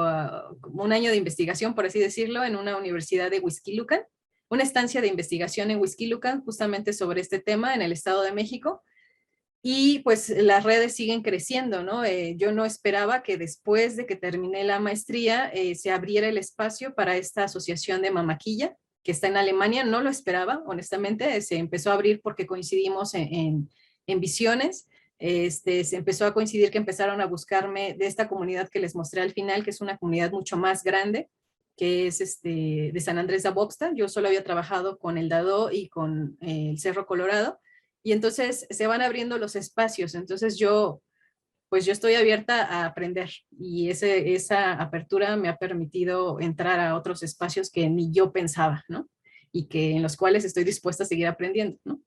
un año de investigación, por así decirlo, en una universidad de Huixquilucan, una estancia de investigación en Huixquilucan, justamente sobre este tema en el Estado de México. Y pues las redes siguen creciendo, ¿no? Yo no esperaba que después de que terminé la maestría se abriera el espacio para esta asociación de Mamaquilla, que está en Alemania. No lo esperaba, honestamente. Se empezó a abrir porque coincidimos en visiones. Se empezó a coincidir que empezaron a buscarme de esta comunidad que les mostré al final, que es una comunidad mucho más grande, que es de San Andrés de Boxta. Yo solo había trabajado con el Dado y con el Cerro Colorado, y entonces se van abriendo los espacios. Entonces pues yo estoy abierta a aprender, y esa apertura me ha permitido entrar a otros espacios que ni yo pensaba, ¿no? Y que en los cuales estoy dispuesta a seguir aprendiendo, ¿no?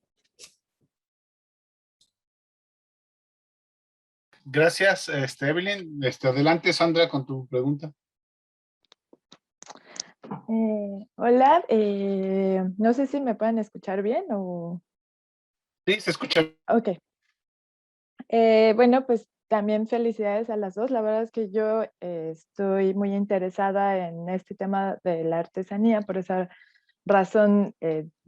Gracias, Evelyn. Adelante, Sandra, con tu pregunta. Hola, no sé si me pueden escuchar bien o... Sí, se escucha. Ok. Bueno, pues también felicidades a las dos. La verdad es que yo estoy muy interesada en este tema de la artesanía, por esa razón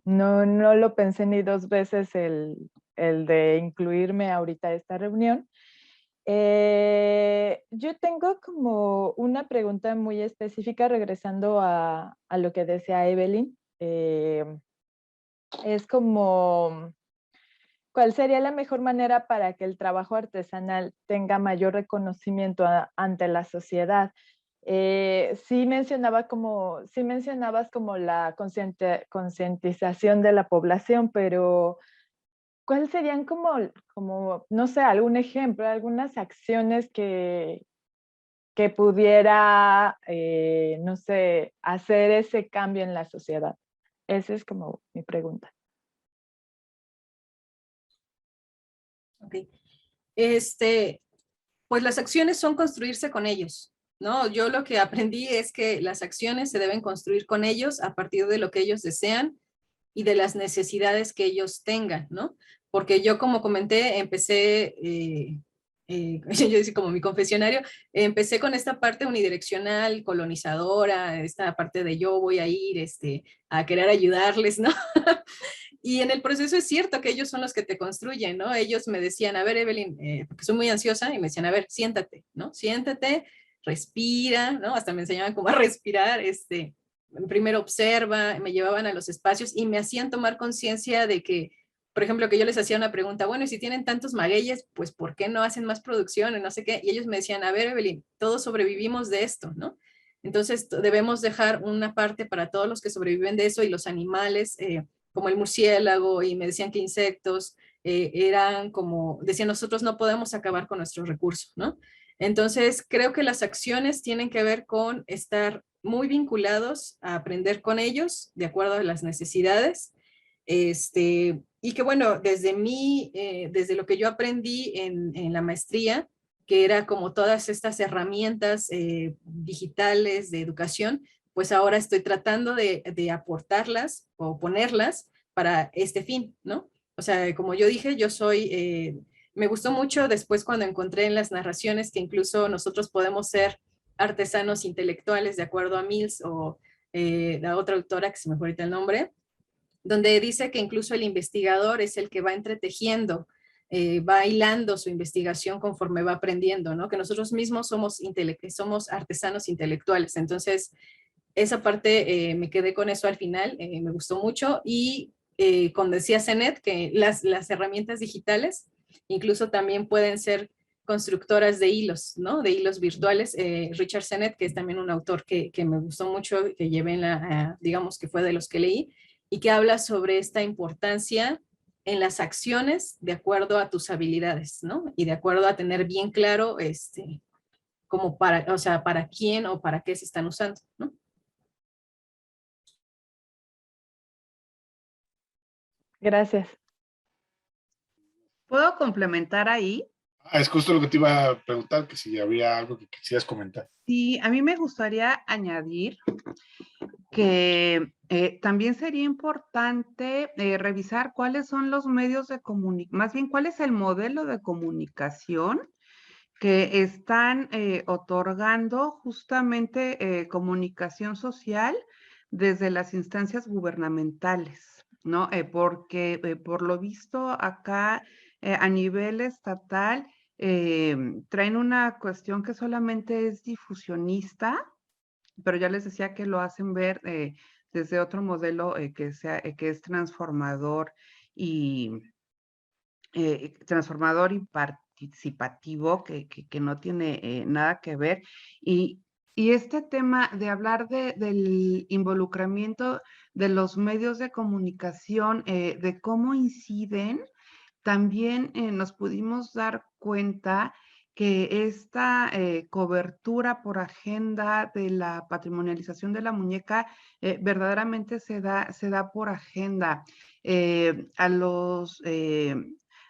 no lo pensé ni dos veces el de incluirme ahorita a esta reunión. Yo tengo como una pregunta muy específica regresando a lo que decía Evelyn. Es como, ¿cuál sería la mejor manera para que el trabajo artesanal tenga mayor reconocimiento ante la sociedad? Sí mencionabas como la concientización de la población, pero ¿cuáles serían como, no sé, algún ejemplo, algunas acciones que pudiera, no sé, hacer ese cambio en la sociedad? Esa es como mi pregunta. Ok. Pues las acciones son construirse con ellos, ¿no? Yo lo que aprendí es que las acciones se deben construir con ellos a partir de lo que ellos desean y de las necesidades que ellos tengan, ¿no? Porque yo, como comenté, empecé, yo decía como mi confesionario, empecé con esta parte unidireccional, colonizadora, esta parte de yo voy a ir a querer ayudarles, ¿no? Y en el proceso es cierto que ellos son los que te construyen, ¿no? Ellos me decían, a ver, Evelyn, porque soy muy ansiosa, y me decían, a ver, siéntate, ¿no? Siéntate, respira, ¿no? Hasta me enseñaban cómo a respirar, primero observa, me llevaban a los espacios y me hacían tomar conciencia de que, por ejemplo, que yo les hacía una pregunta, bueno, y si tienen tantos magueyes, pues ¿por qué no hacen más producción? No sé qué. Y ellos me decían, a ver, Evelyn, todos sobrevivimos de esto, ¿no? Entonces debemos dejar una parte para todos los que sobreviven de eso y los animales, como el murciélago, y me decían que insectos eran como, decían, nosotros no podemos acabar con nuestros recursos, ¿no? Entonces, creo que las acciones tienen que ver con estar muy vinculados a aprender con ellos de acuerdo a las necesidades. Y que bueno, desde lo que yo aprendí en la maestría, que era como todas estas herramientas digitales de educación, pues ahora estoy tratando de aportarlas o ponerlas para este fin, ¿no? O sea, como yo dije, me gustó mucho después cuando encontré en las narraciones que incluso nosotros podemos ser artesanos intelectuales, de acuerdo a Mills o la otra autora, que se me fue ahorita el nombre, donde dice que incluso el investigador es el que va entretejiendo, va hilando su investigación conforme va aprendiendo, ¿no? Que nosotros mismos somos artesanos intelectuales. Entonces, esa parte me quedé con eso al final, me gustó mucho. Y con decía Zenet que las herramientas digitales incluso también pueden ser constructoras de hilos, ¿no? De hilos virtuales. Richard Sennett, que es también un autor que me gustó mucho, que llevé digamos que fue de los que leí, y que habla sobre esta importancia en las acciones de acuerdo a tus habilidades, ¿no? Y de acuerdo a tener bien claro, como para, o sea, para quién o para qué se están usando, ¿no? Gracias. ¿Puedo complementar ahí? Es justo lo que te iba a preguntar, que si había algo que quisieras comentar. Sí, a mí me gustaría añadir que también sería importante revisar cuáles son los medios de comunicación, más bien cuál es el modelo de comunicación que están otorgando justamente comunicación social desde las instancias gubernamentales, ¿no? Porque por lo visto acá a nivel estatal traen una cuestión que solamente es difusionista, pero ya les decía que lo hacen ver desde otro modelo que es transformador y participativo, que no tiene nada que ver. Y este tema de hablar del involucramiento de los medios de comunicación, de cómo inciden, también nos pudimos dar cuenta que esta cobertura por agenda de la patrimonialización de la muñeca verdaderamente se da por agenda. A los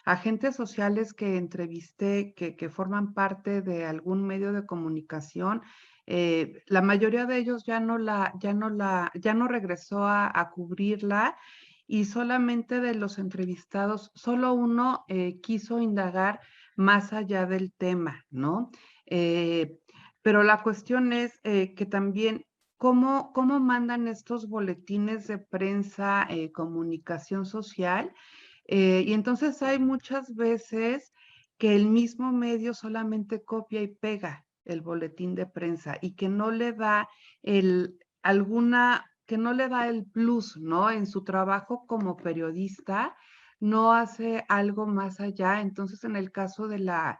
agentes sociales que entrevisté, que forman parte de algún medio de comunicación, la mayoría de ellos ya no regresó a cubrirla, y solamente de los entrevistados, solo uno quiso indagar más allá del tema, ¿no? Pero la cuestión es que también cómo mandan estos boletines de prensa, comunicación social, y entonces hay muchas veces que el mismo medio solamente copia y pega el boletín de prensa y que no le da que no le da el plus, ¿no? En su trabajo como periodista, no hace algo más allá. Entonces, en el caso de la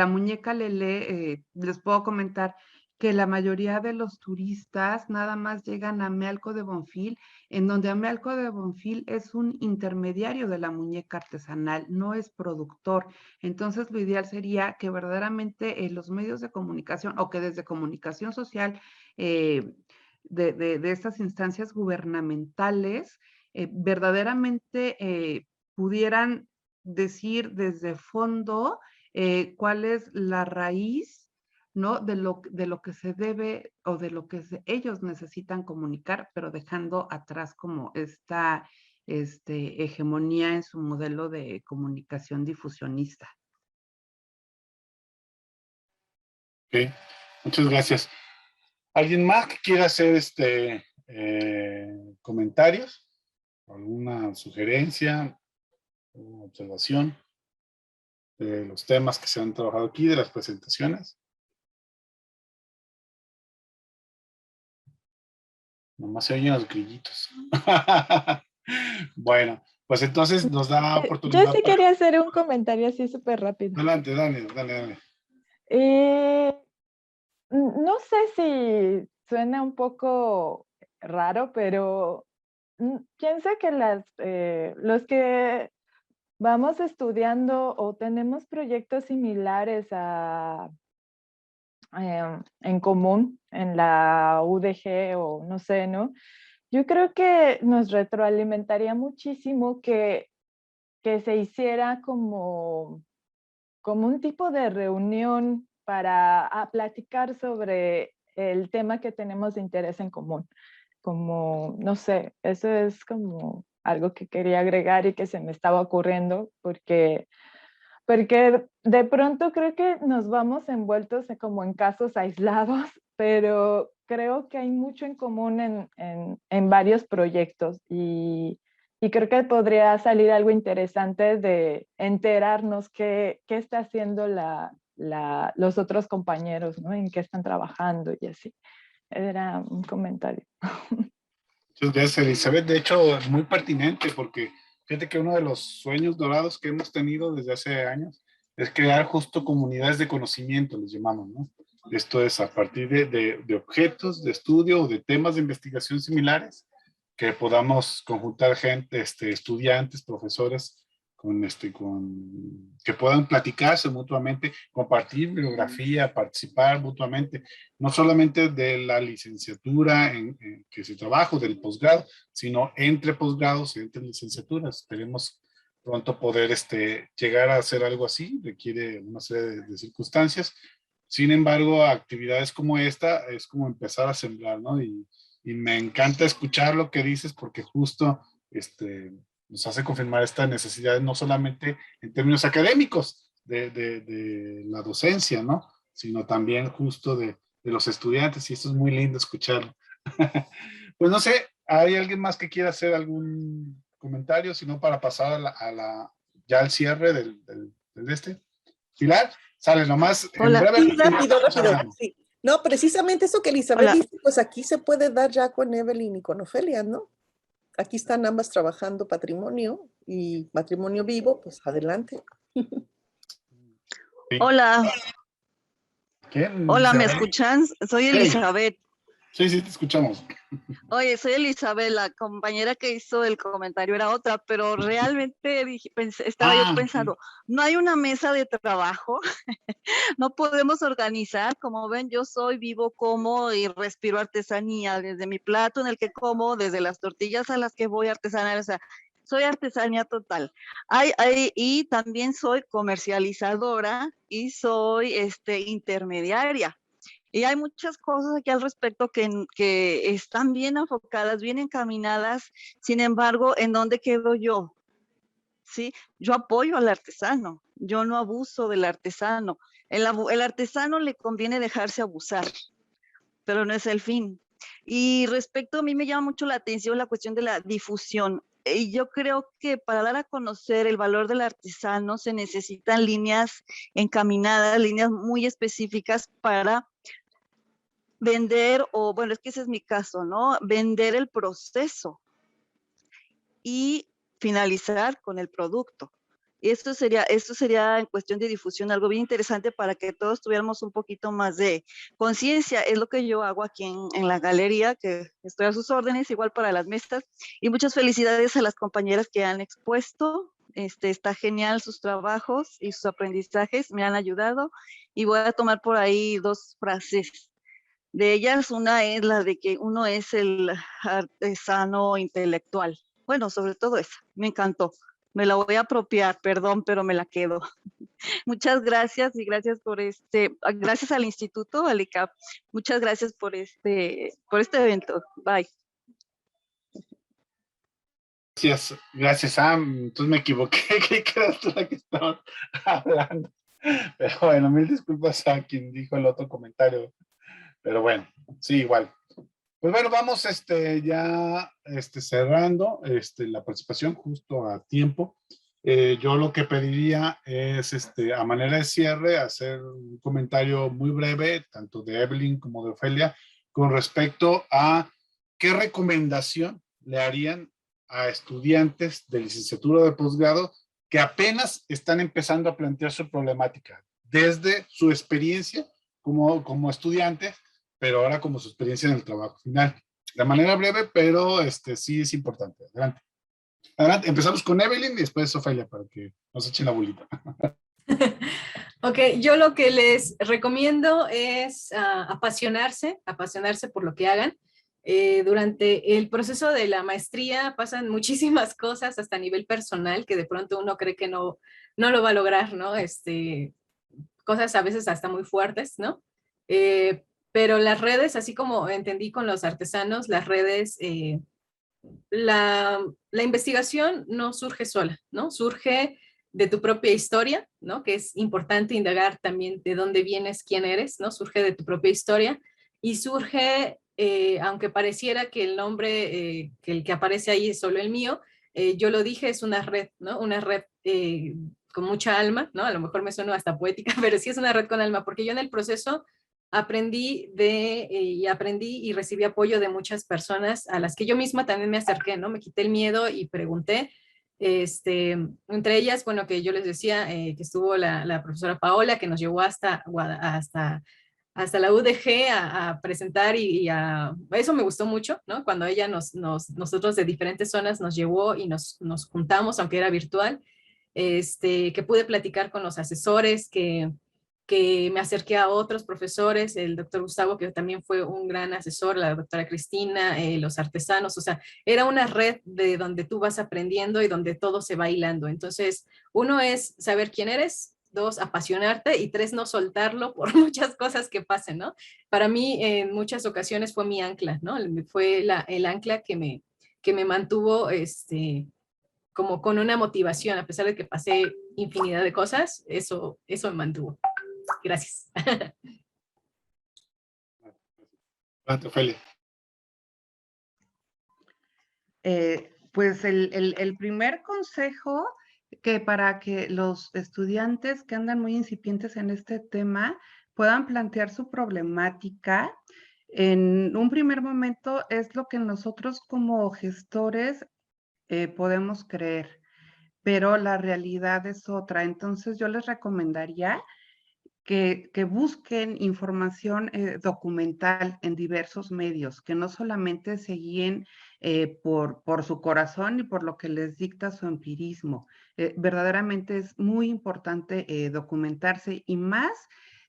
muñeca Lelé, les puedo comentar que la mayoría de los turistas nada más llegan a Amealco de Bonfil, en donde Amealco de Bonfil es un intermediario de la muñeca artesanal, no es productor. Entonces, lo ideal sería que verdaderamente los medios de comunicación o que desde comunicación social de estas instancias gubernamentales verdaderamente pudieran decir desde fondo cuál es la raíz, ¿no? De lo que se debe o de lo que ellos necesitan comunicar, pero dejando atrás como esta hegemonía en su modelo de comunicación difusionista. Ok, muchas gracias. ¿Alguien más que quiera hacer comentarios? ¿Alguna sugerencia o observación de los temas que se han trabajado aquí, de las presentaciones? Nomás se oyen los grillitos. Bueno, pues entonces nos da Yo oportunidad sí para... quería hacer un comentario así súper rápido. Adelante, dale. Eh, no sé si suena un poco raro, pero pienso que los que vamos estudiando o tenemos proyectos similares en común en la UDG o no sé, ¿no? Yo creo que nos retroalimentaría muchísimo que se hiciera como un tipo de reunión para platicar sobre el tema que tenemos de interés en común. Como, no sé, eso es como algo que quería agregar y que se me estaba ocurriendo porque de pronto creo que nos vamos envueltos como en casos aislados, pero creo que hay mucho en común en varios proyectos y creo que podría salir algo interesante de enterarnos qué está haciendo los otros compañeros, ¿no? En qué están trabajando y así. Era un comentario. Muchas gracias, Elizabeth. De hecho, es muy pertinente porque fíjate que uno de los sueños dorados que hemos tenido desde hace años es crear justo comunidades de conocimiento, les llamamos, ¿no? Esto es a partir de objetos de estudio o de temas de investigación similares que podamos conjuntar gente, estudiantes, profesores, que puedan platicarse mutuamente, compartir bibliografía, participar mutuamente, no solamente de la licenciatura que se trabaja, del posgrado, sino entre posgrados y entre licenciaturas. Esperemos pronto poder llegar a hacer algo así, requiere una serie de circunstancias. Sin embargo, actividades como esta es como empezar a sembrar, ¿no? Y me encanta escuchar lo que dices porque justo nos hace confirmar esta necesidad no solamente en términos académicos de la docencia, ¿no? Sino también justo de los estudiantes y esto es muy lindo escucharlo. Pues no sé, ¿hay alguien más que quiera hacer algún comentario? Si no, para pasar ya al cierre del Pilar, sale nomás en Hola. breve. Sí, rápido. Sí. No, precisamente eso que Elizabeth Hola. dice, pues aquí se puede dar ya con Evelyn y con Ofelia, ¿no? Aquí están ambas trabajando patrimonio y matrimonio vivo, pues adelante. Sí. Hola, ¿Quién? hola, ¿me Isabel. escuchan? Soy Elizabeth. Sí, te escuchamos. Oye, soy Elizabeth, la compañera que hizo el comentario era otra, pero realmente estaba yo pensando, no hay una mesa de trabajo, no podemos organizar, como ven, yo soy vivo, como y respiro artesanía, desde mi plato en el que como, desde las tortillas a las que voy artesanal, o sea, soy artesanía total. Y también soy comercializadora y soy intermediaria. Y hay muchas cosas aquí al respecto que están bien enfocadas, bien encaminadas. Sin embargo, ¿en dónde quedo yo? ¿sí? Yo apoyo al artesano, yo no abuso del artesano. El artesano le conviene dejarse abusar, pero no es el fin. Y respecto, a mí me llama mucho la atención la cuestión de la difusión. Y yo creo que para dar a conocer el valor del artesano se necesitan líneas encaminadas, líneas muy específicas para vender, o bueno, es que ese es mi caso, ¿no? Vender el proceso y finalizar con el producto. Y esto sería en cuestión de difusión algo bien interesante para que todos tuviéramos un poquito más de conciencia. Es lo que yo hago aquí en la galería, que estoy a sus órdenes, igual para las mesas. Y muchas felicidades a las compañeras que han expuesto. Está genial sus trabajos y sus aprendizajes, me han ayudado. Y voy a tomar por ahí 2 frases de ellas. Una es la de que uno es el artesano intelectual. Bueno, sobre todo esa, me encantó. Me la voy a apropiar, perdón, pero me la quedo. Muchas gracias y gracias por gracias al Instituto, al ICAP. Muchas gracias por este evento. Bye. Gracias, Sam. Entonces me equivoqué, creí que eras tú la que estaba hablando. Pero bueno, mil disculpas a quien dijo el otro comentario. Pero bueno, sí, igual. Pues bueno, vamos ya cerrando la participación justo a tiempo. Yo lo que pediría es, a manera de cierre, hacer un comentario muy breve, tanto de Evelyn como de Ofelia, con respecto a qué recomendación le harían a estudiantes de licenciatura o de posgrado que apenas están empezando a plantear su problemática, desde su experiencia como estudiantes, pero ahora como su experiencia en el trabajo final. De manera breve, pero sí es importante. Adelante. Adelante, empezamos con Evelyn y después Ofelia para que nos echen la bolita. Ok, yo lo que les recomiendo es apasionarse por lo que hagan. Durante el proceso de la maestría pasan muchísimas cosas hasta a nivel personal que de pronto uno cree que no lo va a lograr, ¿no? Cosas a veces hasta muy fuertes, ¿no? Pero las redes, así como entendí con los artesanos, las redes, la investigación no surge sola, ¿no? Surge de tu propia historia, ¿no? Que es importante indagar también de dónde vienes, quién eres, ¿no? Surge de tu propia historia y surge, aunque pareciera que el nombre, que el que aparece ahí es solo el mío, yo lo dije, es una red, ¿no? Una red con mucha alma, ¿no? A lo mejor me suena hasta poética, pero sí es una red con alma, porque yo en el proceso aprendí y recibí apoyo de muchas personas a las que yo misma también me acerqué, ¿no? Me quité el miedo y pregunté. Entre ellas, bueno, que yo les decía que estuvo la profesora Paola, que nos llevó hasta la UDG a presentar eso me gustó mucho, ¿no? Cuando ella nosotros de diferentes zonas nos llevó y nos juntamos, aunque era virtual, que pude platicar con los asesores, que me acerqué a otros profesores, el doctor Gustavo, que también fue un gran asesor, la doctora Cristina, los artesanos, o sea, era una red de donde tú vas aprendiendo y donde todo se va hilando. Entonces, uno es saber quién eres, 2, apasionarte, y 3, no soltarlo por muchas cosas que pasen, ¿no? Para mí, en muchas ocasiones fue mi ancla, ¿no? Fue el ancla que me mantuvo, como con una motivación, a pesar de que pasé infinidad de cosas, eso me mantuvo. Gracias. Ofelia. Pues el primer consejo que para que los estudiantes que andan muy incipientes en este tema puedan plantear su problemática, en un primer momento es lo que nosotros como gestores podemos creer, pero la realidad es otra. Entonces yo les recomendaría que busquen información documental en diversos medios, que no solamente se guíen por su corazón y por lo que les dicta su empirismo. Verdaderamente es muy importante documentarse, y más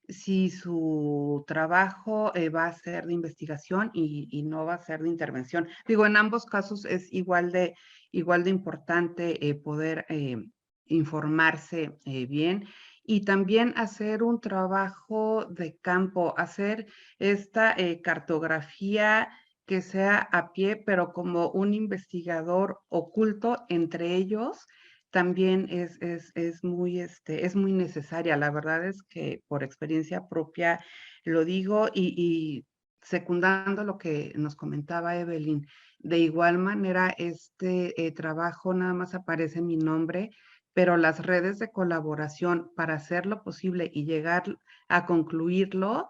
si su trabajo va a ser de investigación y no va a ser de intervención. Digo, en ambos casos es igual de importante poder informarse bien, y también hacer un trabajo de campo, hacer esta cartografía que sea a pie, pero como un investigador oculto entre ellos, también es muy necesaria. La verdad es que por experiencia propia lo digo y secundando lo que nos comentaba Evelyn, de igual manera este trabajo nada más aparece mi nombre, pero las redes de colaboración para hacerlo posible y llegar a concluirlo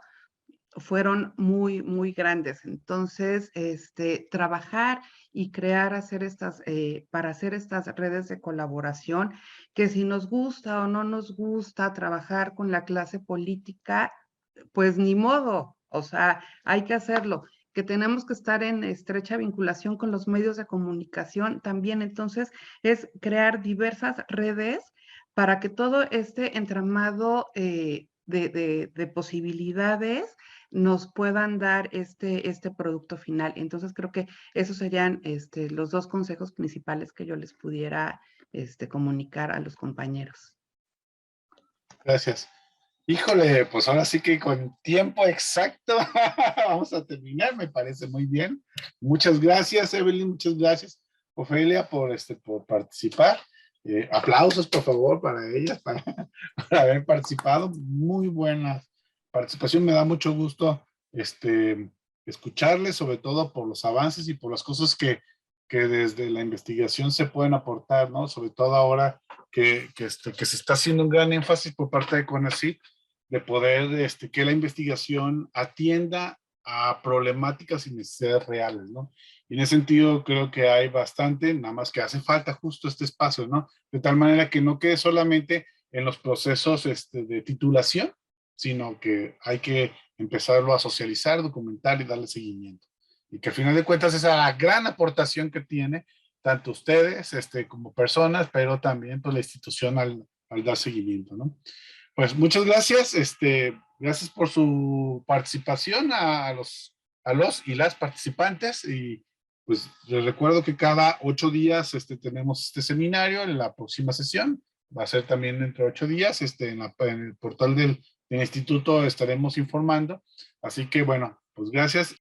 fueron muy, muy grandes. Entonces, trabajar y crear, para hacer estas redes de colaboración, que si nos gusta o no nos gusta trabajar con la clase política, pues ni modo, o sea, hay que hacerlo. Que tenemos que estar en estrecha vinculación con los medios de comunicación también. Entonces, es crear diversas redes para que todo este entramado de posibilidades nos puedan dar este producto final. Entonces creo que esos serían los dos consejos principales que yo les pudiera comunicar a los compañeros. Gracias. Híjole, pues ahora sí que con tiempo exacto vamos a terminar, me parece muy bien. Muchas gracias, Evelyn, muchas gracias, Ofelia, por participar. Aplausos, por favor, para ellas, para haber participado. Muy buena participación, me da mucho gusto escucharles, sobre todo por los avances y por las cosas que desde la investigación se pueden aportar, ¿no? Sobre todo ahora que se está haciendo un gran énfasis por parte de CONACYT de poder que la investigación atienda a problemáticas y necesidades reales, ¿no? Y en ese sentido creo que hay bastante, nada más que hace falta justo este espacio, ¿no? De tal manera que no quede solamente en los procesos de titulación, sino que hay que empezarlo a socializar, documentar y darle seguimiento. Y que al final de cuentas esa es la gran aportación que tiene tanto ustedes como personas, pero también pues, la institución al dar seguimiento, ¿no? Pues muchas gracias, gracias por su participación a los y las participantes y pues les recuerdo que cada 8 días tenemos este seminario en la próxima sesión, va a ser también dentro de 8 días, en el portal del instituto estaremos informando, así que bueno, pues gracias.